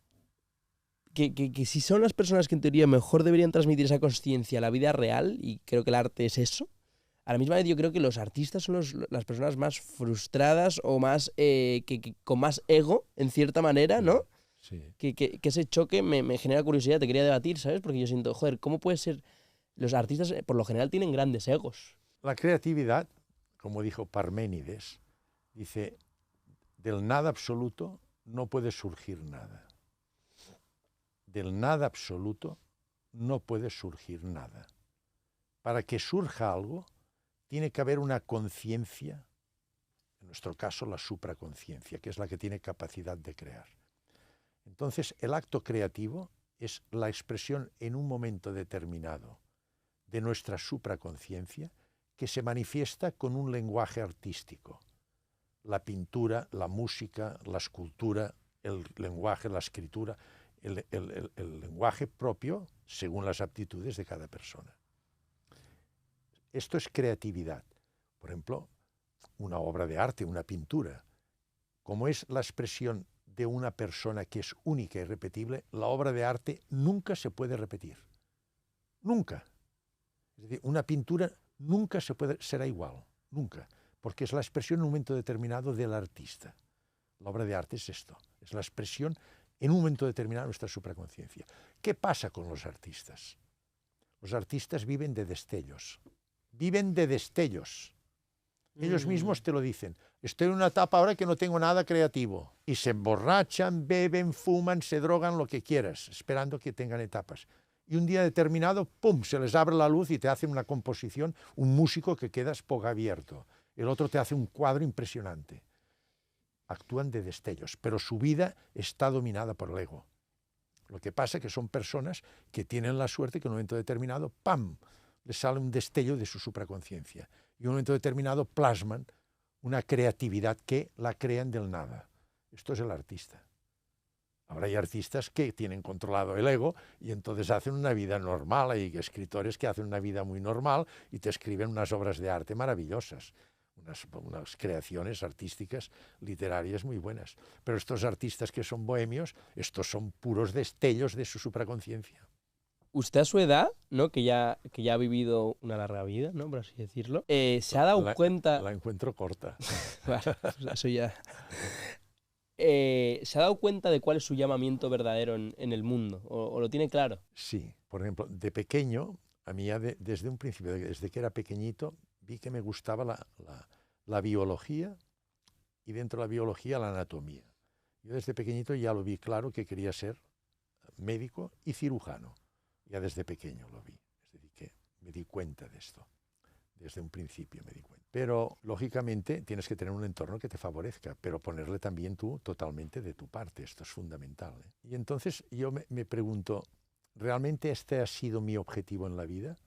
que si son las personas que en teoría mejor deberían transmitir esa conciencia a la vida real, y creo que el arte es eso, a la misma vez yo creo que los artistas son las personas más frustradas o más con más ego, en cierta manera, ¿no? Sí. Que ese choque me genera curiosidad, te quería debatir, ¿sabes? Porque yo siento, joder, ¿cómo puede ser? Los artistas por lo general tienen grandes egos. La creatividad, como dijo Parménides, dice, del nada absoluto no puede surgir nada. Del nada absoluto no puede surgir nada. Para que surja algo, tiene que haber una conciencia, en nuestro caso la supraconciencia, que es la que tiene capacidad de crear. Entonces, el acto creativo es la expresión en un momento determinado de nuestra supraconciencia, que se manifiesta con un lenguaje artístico. La pintura, la música, la escultura, el lenguaje, la escritura, el lenguaje propio según las aptitudes de cada persona. Esto es creatividad. Por ejemplo, una obra de arte, una pintura. Como es la expresión de una persona que es única y irrepetible, la obra de arte nunca se puede repetir. Nunca. Es decir, una pintura nunca será igual, nunca, porque es la expresión en un momento determinado del artista. La obra de arte es esto, es la expresión en un momento determinado de nuestra supraconciencia. ¿Qué pasa con los artistas? Los artistas viven de destellos. Viven de destellos. Ellos mismos te lo dicen. Estoy en una etapa ahora que no tengo nada creativo. Y se emborrachan, beben, fuman, se drogan, lo que quieras, esperando que tengan etapas. Y un día determinado, ¡pum!, se les abre la luz y te hacen una composición, un músico que quedas abierto. El otro te hace un cuadro impresionante. Actúan de destellos, pero su vida está dominada por el ego. Lo que pasa es que son personas que tienen la suerte que en un momento determinado, ¡pam!, les sale un destello de su supraconciencia. Y en un momento determinado plasman una creatividad que la crean del nada. Esto es el artista. Ahora hay artistas que tienen controlado el ego y entonces hacen una vida normal. Hay escritores que hacen una vida muy normal y te escriben unas obras de arte maravillosas, unas creaciones artísticas, literarias muy buenas. Pero estos artistas que son bohemios, estos son puros destellos de su supraconciencia. Usted a su edad, ¿no? Que ya ha vivido una larga vida, ¿no? Por así decirlo, se ha dado cuenta... La encuentro corta. Vale, pues eso ya... ¿Se ha dado cuenta de cuál es su llamamiento verdadero en el mundo? ¿O lo tiene claro? Sí. Por ejemplo, de pequeño, a mí ya desde un principio, desde que era pequeñito, vi que me gustaba la biología y dentro de la biología la anatomía. Yo desde pequeñito ya lo vi claro que quería ser médico y cirujano. Ya desde pequeño lo vi. Es decir, que me di cuenta de esto. Desde un principio me di cuenta. Pero, lógicamente, tienes que tener un entorno que te favorezca, pero ponerle también tú totalmente de tu parte. Esto es fundamental, ¿eh? Y entonces yo me pregunto, ¿realmente este ha sido mi objetivo en la vida?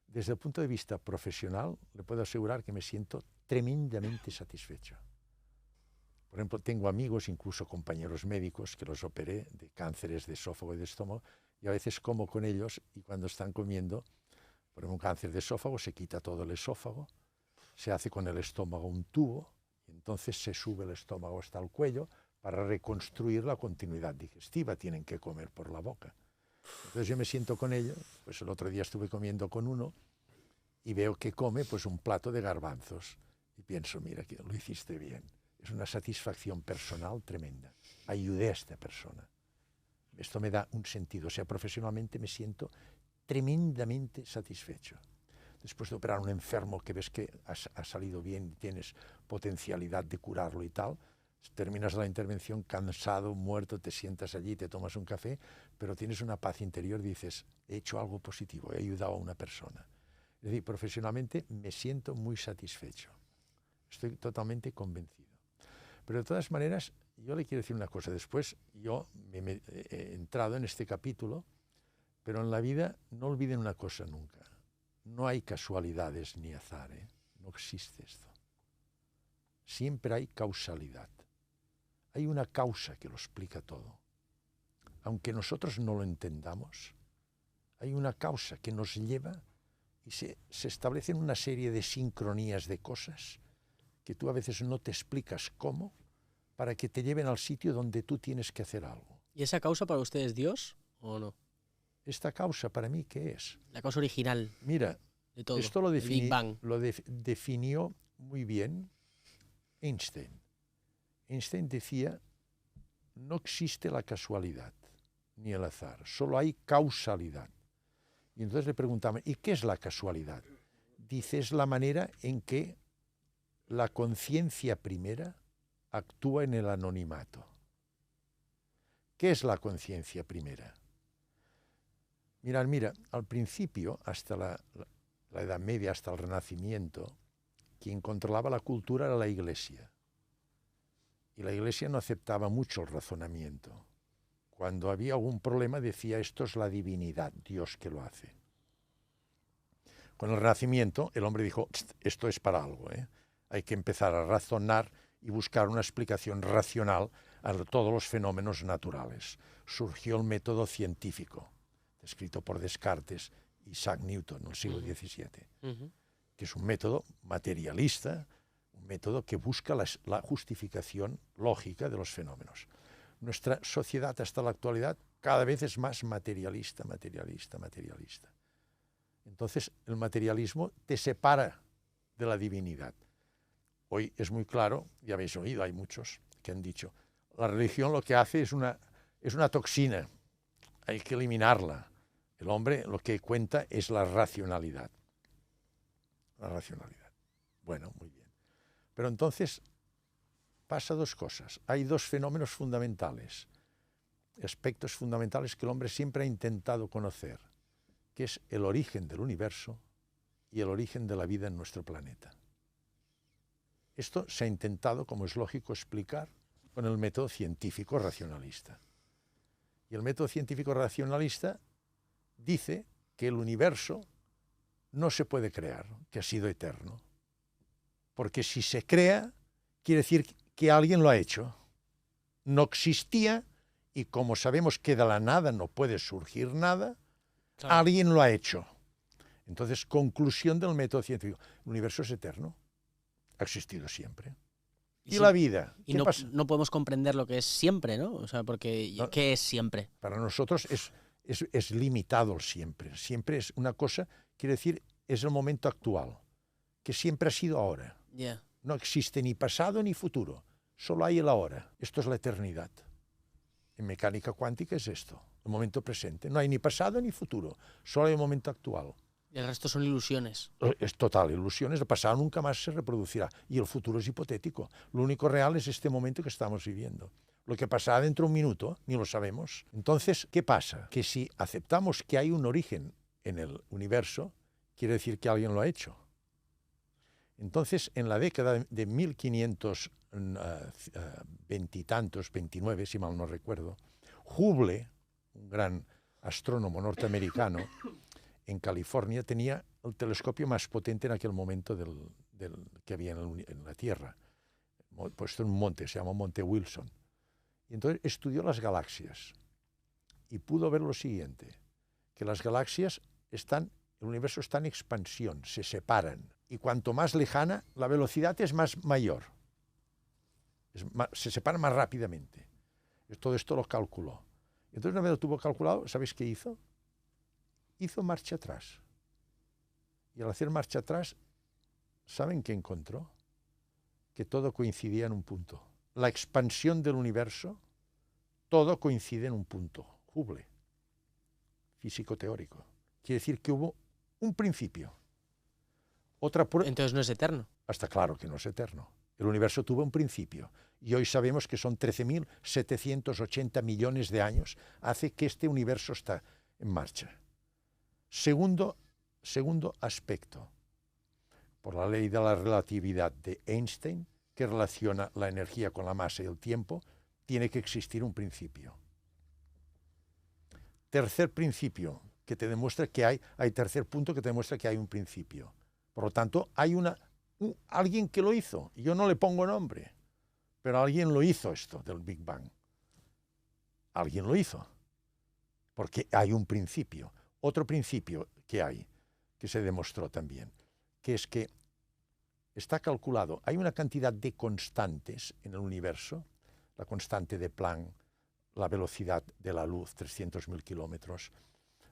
Desde el punto de vista profesional, le puedo asegurar que me siento tremendamente satisfecho. Por ejemplo, tengo amigos, incluso compañeros médicos, que los operé de cánceres de esófago y de estómago, y a veces como con ellos y cuando están comiendo, por ejemplo, un cáncer de esófago, se quita todo el esófago, se hace con el estómago un tubo, y entonces se sube el estómago hasta el cuello para reconstruir la continuidad digestiva. Tienen que comer por la boca. Entonces yo me siento con ellos, pues el otro día estuve comiendo con uno y veo que come pues un plato de garbanzos y pienso, mira, que lo hiciste bien. Es una satisfacción personal tremenda. Ayudé a esta persona. Esto me da un sentido. O sea, profesionalmente me siento tremendamente satisfecho. Después de operar a un enfermo que ves que ha salido bien y tienes potencialidad de curarlo y tal, terminas la intervención cansado, muerto, te sientas allí, te tomas un café, pero tienes una paz interior y dices, he hecho algo positivo, he ayudado a una persona. Es Es decir, profesionalmente me siento muy satisfecho. Estoy totalmente convencido. Pero de todas maneras, yo le quiero decir una cosa. Después yo he entrado en este capítulo, pero en la vida no olviden una cosa nunca. No hay casualidades ni azar, ¿eh? No existe esto. Siempre hay causalidad. Hay una causa que lo explica todo. Aunque nosotros no lo entendamos, hay una causa que nos lleva y se establecen una serie de sincronías de cosas que tú a veces no te explicas cómo, para que te lleven al sitio donde tú tienes que hacer algo. ¿Y esa causa para usted es Dios o no? ¿Esta causa para mí qué es? La causa original Mira, de todo. esto lo, el Big Bang. definió muy bien Einstein. Einstein decía, no existe la casualidad ni el azar, solo hay causalidad. Y entonces le preguntaban, ¿y qué es la casualidad? Dice, es la manera en que la conciencia primera actúa en el anonimato. ¿Qué es la conciencia primera? Mira, al principio, hasta la Edad Media, hasta el Renacimiento, quien controlaba la cultura era la Iglesia. Y la Iglesia no aceptaba mucho el razonamiento. Cuando había algún problema decía, esto es la divinidad, Dios que lo hace. Con el Renacimiento, el hombre dijo, esto es para algo, ¿eh? Hay que empezar a razonar y buscar una explicación racional a todos los fenómenos naturales. Surgió el método científico, descrito por Descartes y Isaac Newton en el siglo XVII, que es un método materialista, un método que busca la justificación lógica de los fenómenos. Nuestra sociedad hasta la actualidad cada vez es más materialista. Entonces el materialismo te separa de la divinidad. Hoy es muy claro, ya habéis oído, hay muchos que han dicho, la religión lo que hace es una toxina, hay que eliminarla. El hombre lo que cuenta es la racionalidad. La racionalidad. Bueno, muy bien. Pero entonces pasa dos cosas. Hay dos fenómenos fundamentales, aspectos fundamentales que el hombre siempre ha intentado conocer, que es el origen del universo y el origen de la vida en nuestro planeta. Esto se ha intentado, como es lógico, explicar con el método científico racionalista. Y el método científico racionalista dice que el universo no se puede crear, que ha sido eterno. Porque si se crea, quiere decir que alguien lo ha hecho. No existía, y como sabemos que de la nada no puede surgir nada, claro, alguien lo ha hecho. Entonces, conclusión del método científico, el universo es eterno. Ha existido siempre. ¿Y la vida? Y no podemos comprender lo que es siempre, ¿no? O sea, porque no, ¿qué es siempre? Para nosotros es limitado el siempre. Siempre es una cosa, quiere decir, es el momento actual, que siempre ha sido ahora. Yeah. No existe ni pasado ni futuro, solo hay el ahora. Esto es la eternidad. En mecánica cuántica es esto, el momento presente. No hay ni pasado ni futuro, solo hay el momento actual. Y el resto son ilusiones. Es total, ilusiones. El pasado nunca más se reproducirá. Y el futuro es hipotético. Lo único real es este momento que estamos viviendo. Lo que pasará dentro de un minuto, ni lo sabemos. Entonces, ¿qué pasa? Que si aceptamos que hay un origen en el universo, quiere decir que alguien lo ha hecho. Entonces, en la década de 1520 y tantos, 29, si mal no recuerdo, Hubble, un gran astrónomo norteamericano, en California, tenía el telescopio más potente en aquel momento que había en la Tierra, puesto en un monte, se llama Monte Wilson. Y entonces estudió las galaxias y pudo ver lo siguiente, que las galaxias el universo está en expansión, se separan, y cuanto más lejana, la velocidad es mayor, se separan más rápidamente. Todo esto lo calculó. Entonces, una vez lo tuvo calculado, ¿sabéis qué hizo? Hizo marcha atrás. Y al hacer marcha atrás, ¿saben qué encontró? Que todo coincidía en un punto. La expansión del universo, todo coincide en un punto. Hubble, físico teórico. Quiere decir que hubo un principio. Entonces no es eterno. Hasta claro que no es eterno. El universo tuvo un principio. Y hoy sabemos que son 13.780 millones de años hace que este universo está en marcha. Segundo segundo aspecto, por la ley de la relatividad de Einstein, que relaciona la energía con la masa y el tiempo, tiene que existir un principio. Tercer principio, que te demuestra que hay tercer punto que te demuestra que hay un principio. Por lo tanto, hay alguien que lo hizo. Yo no le pongo nombre, pero alguien lo hizo esto del Big Bang. Alguien lo hizo, porque hay un principio. Otro principio que hay, que se demostró también, que es que está calculado, hay una cantidad de constantes en el universo, la constante de Planck, la velocidad de la luz, 300.000 kilómetros,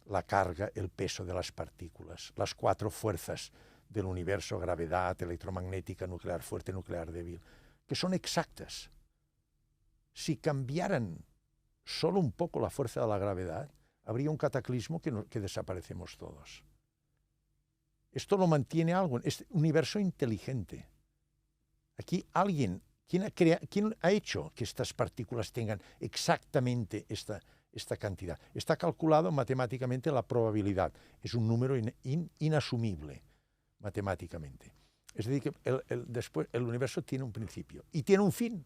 la carga, el peso de las partículas, las 4 fuerzas del universo, gravedad, electromagnética, nuclear fuerte, nuclear débil, que son exactas. Si cambiaran solo un poco la fuerza de la gravedad, habría un cataclismo que desaparecemos todos. Esto lo mantiene algo, este universo inteligente. Aquí alguien, ¿quién ha hecho que estas partículas tengan exactamente esta cantidad? Está calculado matemáticamente la probabilidad. Es un número inasumible matemáticamente. Es decir, que después el universo tiene un principio y tiene un fin,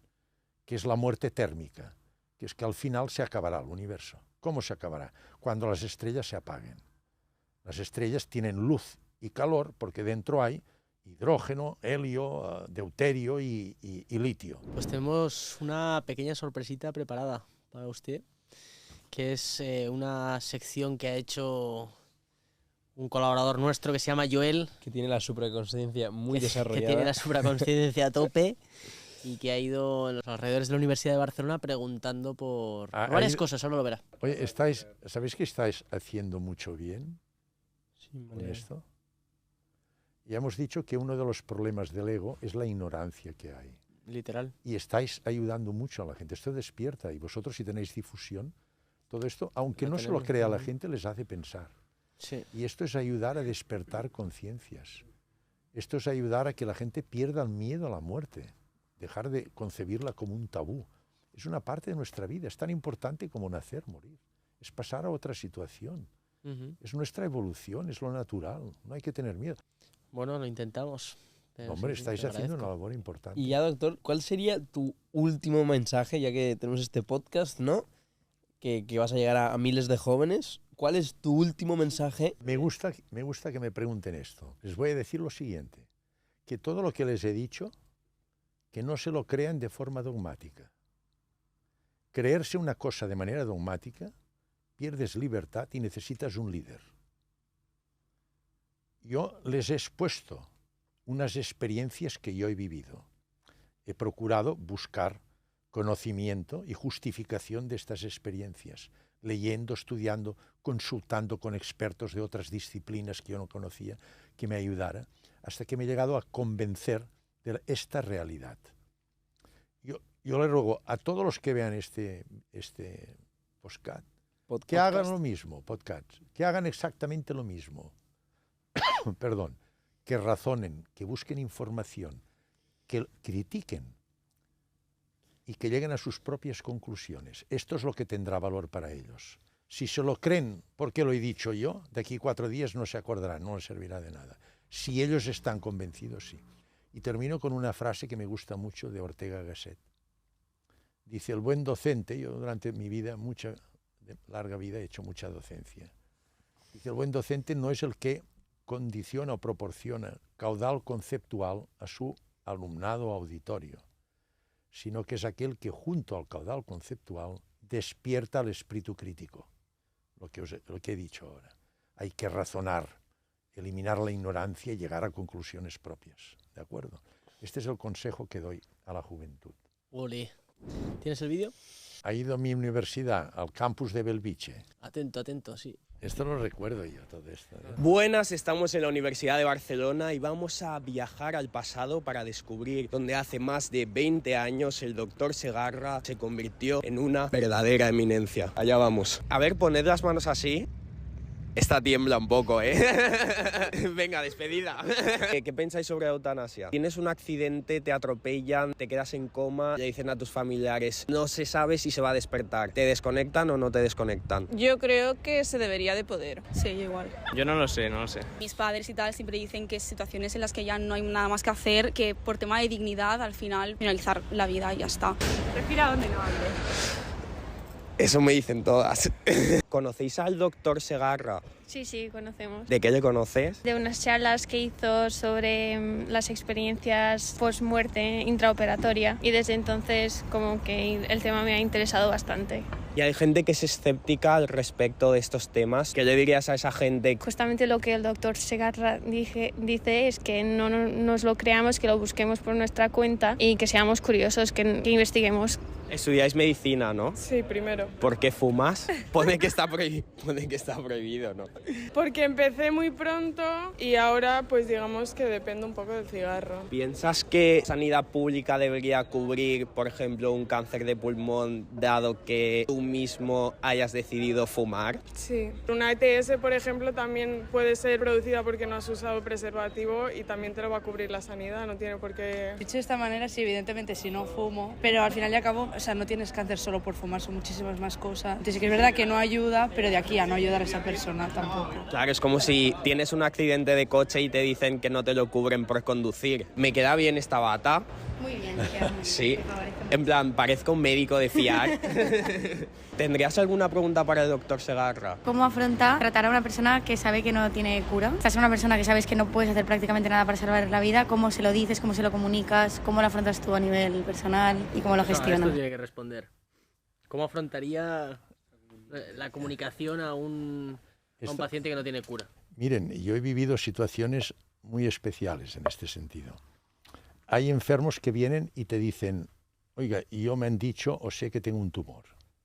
que es la muerte térmica, que es que al final se acabará el universo. ¿Cómo se acabará? Cuando las estrellas se apaguen. Las estrellas tienen luz y calor porque dentro hay hidrógeno, helio, deuterio y litio. Pues tenemos una pequeña sorpresita preparada para usted, que es una sección que ha hecho un colaborador nuestro que se llama Joel. Que tiene la supraconsciencia muy desarrollada. Que tiene la supraconsciencia a tope y que ha ido en los alrededores de la Universidad de Barcelona preguntando por varias cosas, ahora lo verá. Oye, ¿sabéis que estáis haciendo mucho bien con esto? Ya hemos dicho que uno de los problemas del ego es la ignorancia que hay. Literal. Y estáis ayudando mucho a la gente. Esto despierta. Y vosotros, si tenéis difusión, todo esto, aunque no se lo crea la gente, les hace pensar. Sí. Y esto es ayudar a despertar conciencias. Esto es ayudar a que la gente pierda el miedo a la muerte. Dejar de concebirla como un tabú. Es una parte de nuestra vida. Es tan importante como nacer, morir. Es pasar a otra situación. Es nuestra evolución, es lo natural. No hay que tener miedo. Bueno, lo intentamos. Hombre, sí, estáis haciendo una labor importante. Y ya, doctor, ¿cuál sería tu último mensaje, ya que tenemos este podcast, ¿no? Que vas a llegar a miles de jóvenes. ¿Cuál es tu último mensaje? Me gusta que me pregunten esto. Les voy a decir lo siguiente, que todo lo que les he dicho, que no se lo crean de forma dogmática. Creerse una cosa de manera dogmática, pierdes libertad y necesitas un líder. Yo les he expuesto unas experiencias que yo he vivido. He procurado buscar conocimiento y justificación de estas experiencias, leyendo, estudiando, consultando con expertos de otras disciplinas que yo no conocía, que me ayudara, hasta que me he llegado a convencer de esta realidad. Yo le ruego a todos los que vean este podcast, que hagan lo mismo, que hagan exactamente lo mismo. Perdón, que razonen, que busquen información, que critiquen y que lleguen a sus propias conclusiones. Esto es lo que tendrá valor para ellos. Si se lo creen porque lo he dicho yo, de aquí 4 días no se acordarán, no les servirá de nada. Si ellos están convencidos, sí. Y termino con una frase que me gusta mucho de Ortega Gasset. Dice, el buen docente, yo durante mi vida, larga vida, he hecho mucha docencia. Dice, el buen docente no es el que condiciona o proporciona caudal conceptual a su alumnado auditorio, sino que es aquel que junto al caudal conceptual despierta el espíritu crítico, lo que he dicho ahora. Hay que razonar, eliminar la ignorancia y llegar a conclusiones propias, ¿de acuerdo? Este es el consejo que doy a la juventud. Ole. ¿Tienes el vídeo? Ha ido a mi universidad, al campus de Belviche. Atento, sí. Esto lo recuerdo yo, todo esto, ¿eh? Buenas, estamos en la Universidad de Barcelona y vamos a viajar al pasado para descubrir donde hace más de 20 años el doctor Segarra se convirtió en una verdadera eminencia. Allá vamos. A ver, poned las manos así. Esta tiembla un poco, ¿eh? Venga, despedida. ¿Qué pensáis sobre la eutanasia? Tienes un accidente, te atropellan, te quedas en coma, le dicen a tus familiares, no se sabe si se va a despertar. ¿Te desconectan o no te desconectan? Yo creo que se debería de poder. Sí, igual. Yo no lo sé. Mis padres y tal siempre dicen que situaciones en las que ya no hay nada más que hacer, que por tema de dignidad al final finalizar la vida y ya está. Respira donde no hable. Eso me dicen todas. ¿Conocéis al doctor Segarra? Sí, conocemos. ¿De qué le conoces? De unas charlas que hizo sobre las experiencias post-muerte intraoperatoria y desde entonces como que el tema me ha interesado bastante. Y hay gente que es escéptica al respecto de estos temas. ¿Qué le dirías a esa gente? Justamente lo que el doctor Segarra dice es que no nos lo creamos, que lo busquemos por nuestra cuenta y que seamos curiosos, que investiguemos. Estudiáis medicina, ¿no? Sí, primero. ¿Por qué fumas? Pone que está prohibido, ¿no? Porque empecé muy pronto y ahora pues digamos que dependo un poco del cigarro. ¿Piensas que sanidad pública debería cubrir, por ejemplo, un cáncer de pulmón dado que tú mismo hayas decidido fumar? Sí. Una ETS, por ejemplo, también puede ser producida porque no has usado preservativo y también te lo va a cubrir la sanidad, no tiene por qué... Dicho de esta manera, sí, evidentemente si no fumo, pero al final y al cabo, o sea, no tienes cáncer solo por fumar, son muchísimas más cosas. Entonces sí que es verdad que no ayuda, pero de aquí a no ayudar a esa persona tampoco. Claro, es como si tienes un accidente de coche y te dicen que no te lo cubren por conducir. ¿Me queda bien esta bata? Muy bien, queda muy bien. Sí, en plan, parezco un médico de fiar. ¿Tendrías alguna pregunta para el doctor Segarra? ¿Cómo afrontar tratar a una persona que sabe que no tiene cura? Estás una persona que sabes que no puedes hacer prácticamente nada para salvar la vida. ¿Cómo se lo dices? ¿Cómo se lo comunicas? ¿Cómo lo afrontas tú a nivel personal? ¿Y cómo lo gestionas? Esto tiene que responder. ¿Cómo afrontaría la comunicación a un paciente que no tiene cura? Miren, yo he vivido situaciones muy especiales en este sentido. Hay enfermos que vienen y te dicen, oiga, yo me han dicho o sé que tengo un tumor.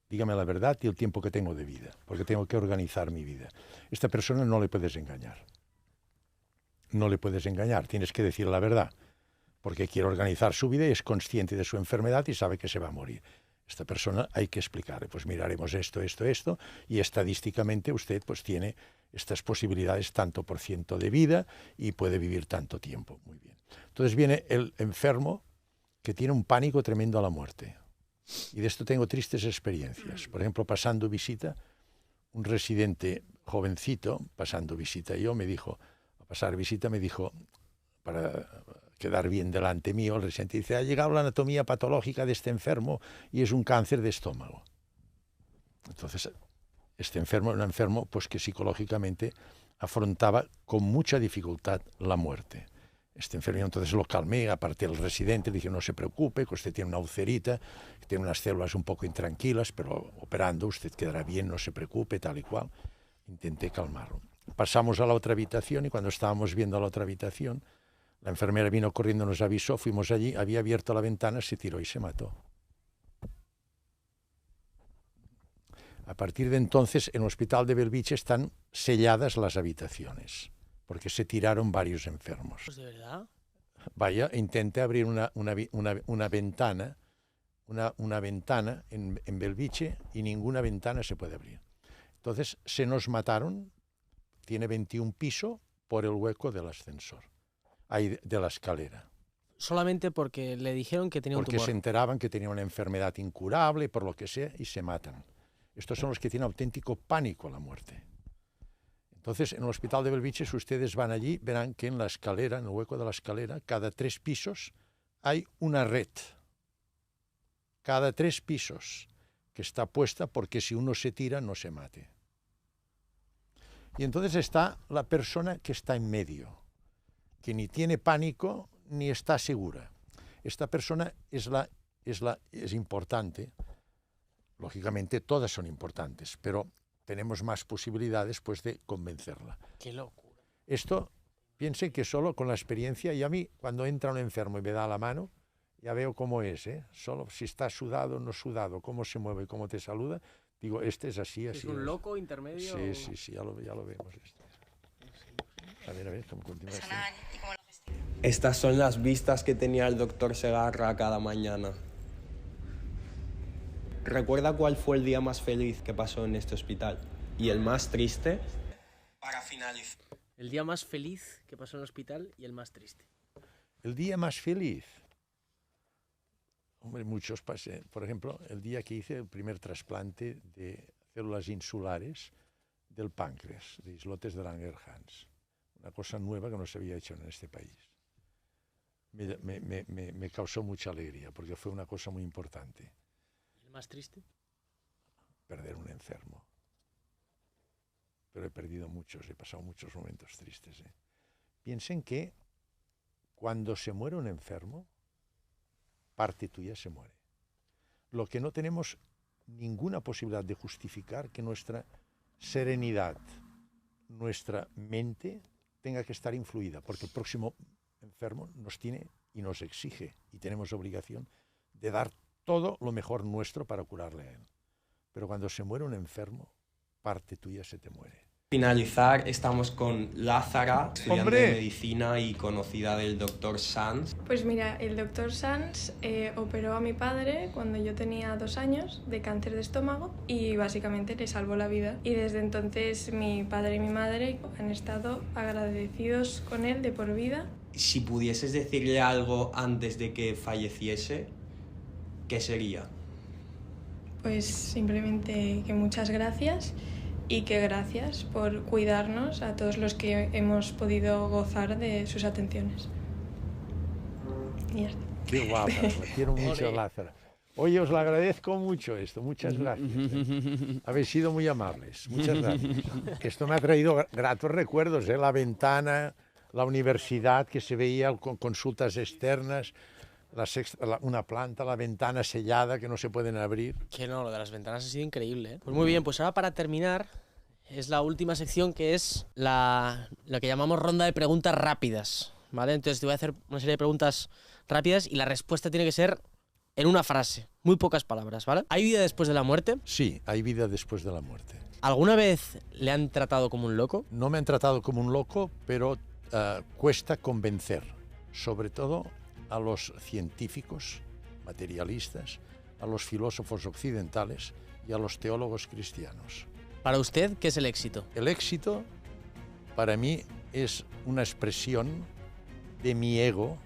Dígame la verdad y el tiempo que tengo de vida, porque tengo que organizar mi vida. Esta persona no le puedes engañar. No le puedes engañar, tienes que decir la verdad, porque quiere organizar su vida y es consciente de su enfermedad y sabe que se va a morir. Esta persona hay que explicarle, pues miraremos esto, y estadísticamente usted pues tiene estas posibilidades tanto por ciento de vida y puede vivir tanto tiempo. Muy bien. Entonces viene el enfermo que tiene un pánico tremendo a la muerte. Y de esto tengo tristes experiencias. Por ejemplo, pasando visita, un residente jovencito, pasando visita yo, me dijo, a pasar visita me dijo, para quedar bien delante mío, el residente dice, ha llegado la anatomía patológica de este enfermo y es un cáncer de estómago. Entonces, este enfermo era un enfermo pues, que psicológicamente afrontaba con mucha dificultad la muerte. Este enfermo, entonces lo calmé, aparte el residente, le dije, no se preocupe, que usted tiene una ulcerita, que tiene unas células un poco intranquilas, pero operando usted quedará bien, no se preocupe, tal y cual. Intenté calmarlo. Pasamos a la otra habitación y cuando estábamos viendo a la otra habitación, la enfermera vino corriendo, nos avisó, fuimos allí, había abierto la ventana, se tiró y se mató. A partir de entonces, en el hospital de Belviche están selladas las habitaciones, porque se tiraron varios enfermos. Pues de verdad. Vaya, intenté abrir una ventana en Belviche y ninguna ventana se puede abrir. Entonces se nos mataron, tiene 21 pisos, por el hueco del ascensor, ahí de la escalera. Solamente porque le dijeron que tenía un tumor. Porque se enteraban que tenía una enfermedad incurable, por lo que sea, y se matan. Estos son los que tienen auténtico pánico a la muerte. Entonces, en el hospital de Belviche, si ustedes van allí, verán que en la escalera, en el hueco de la escalera, cada 3 pisos hay una red. Cada 3 pisos, que está puesta porque si uno se tira, no se mate. Y entonces está la persona que está en medio, que ni tiene pánico ni está segura. Esta persona es importante. Lógicamente, todas son importantes, pero tenemos más posibilidades pues, de convencerla. ¡Qué locura! Esto, piensen que solo con la experiencia, y a mí, cuando entra un enfermo y me da la mano, ya veo cómo es, ¿eh? Solo si está sudado o no sudado, cómo se mueve, cómo te saluda, digo, este es así, así. ¿Es un loco intermedio? Sí, ya lo vemos. A ver, ¿cómo continúa así? Estas son las vistas que tenía el doctor Segarra cada mañana. ¿Recuerda cuál fue el día más feliz que pasó en este hospital? ¿Y el más triste? para finalizar. El día más feliz que pasó en el hospital y el más triste. El día más feliz. Hombre, muchos pasé. Por ejemplo, el día que hice el primer trasplante de células insulares del páncreas, de islotes de Langerhans. Una cosa nueva que no se había hecho en este país. Me causó mucha alegría porque fue una cosa muy importante. ¿El más triste? Perder un enfermo. Pero he perdido muchos, he pasado muchos momentos tristes. Piensen que cuando se muere un enfermo, parte tuya se muere. Lo que no tenemos ninguna posibilidad de justificar que nuestra serenidad, nuestra mente tenga que estar influida, porque el próximo enfermo nos tiene y nos exige y tenemos obligación de dar todo lo mejor nuestro para curarle a él. Pero cuando se muere un enfermo, parte tuya se te muere. Finalizar, estamos con Lázara, estudiante de medicina y conocida del Dr. Sanz. Pues mira, el Dr. Sanz operó a mi padre cuando yo tenía 2 años de cáncer de estómago y básicamente le salvó la vida. Y desde entonces mi padre y mi madre han estado agradecidos con él de por vida. Si pudieses decirle algo antes de que falleciese, ¿qué sería? Pues simplemente que muchas gracias. Y que gracias por cuidarnos a todos los que hemos podido gozar de sus atenciones. Y ya está. Qué guapa, la quiero mucho, Lázara. Oye, os lo agradezco mucho esto, muchas gracias. Habéis sido muy amables, muchas gracias. Esto me ha traído gratos recuerdos, la ventana, la universidad que se veía con consultas externas, una planta, la ventana sellada que no se pueden abrir. Que no, lo de las ventanas ha sido increíble, ¿eh? Pues muy bien, pues ahora para terminar es la última sección que es la que llamamos ronda de preguntas rápidas, ¿vale? Entonces te voy a hacer una serie de preguntas rápidas y la respuesta tiene que ser en una frase, muy pocas palabras, ¿vale? ¿Hay vida después de la muerte? Sí, hay vida después de la muerte. ¿Alguna vez le han tratado como un loco? No me han tratado como un loco, pero cuesta convencer, sobre todo a los científicos materialistas, a los filósofos occidentales y a los teólogos cristianos. Para usted, ¿qué es el éxito? El éxito, para mí, es una expresión de mi ego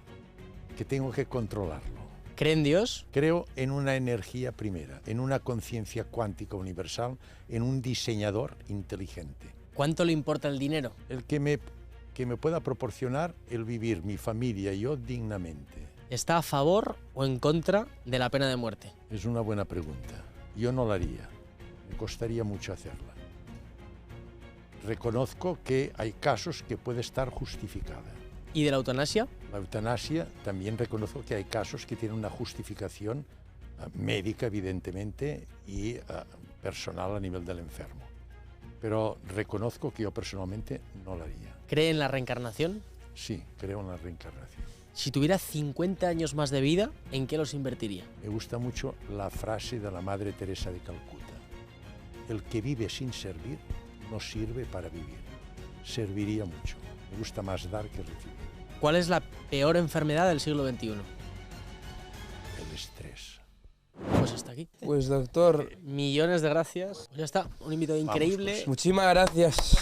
que tengo que controlarlo. ¿Cree en Dios? Creo en una energía primera, en una conciencia cuántica universal, en un diseñador inteligente. ¿Cuánto le importa el dinero? El que me pueda proporcionar el vivir mi familia y yo dignamente. ¿Está a favor o en contra de la pena de muerte? Es una buena pregunta. Yo no la haría. Me costaría mucho hacerla. Reconozco que hay casos que puede estar justificada. ¿Y de la eutanasia? La eutanasia también reconozco que hay casos que tienen una justificación médica, evidentemente, y personal a nivel del enfermo. Pero reconozco que yo personalmente no la haría. ¿Cree en la reencarnación? Sí, creo en la reencarnación. Si tuviera 50 años más de vida, ¿en qué los invertiría? Me gusta mucho la frase de la Madre Teresa de Calcuta. El que vive sin servir no sirve para vivir. Serviría mucho. Me gusta más dar que recibir. ¿Cuál es la peor enfermedad del siglo XXI? El estrés. Pues hasta aquí. Pues doctor... Millones de gracias. Ya está, un invitado increíble. Muchísimas gracias.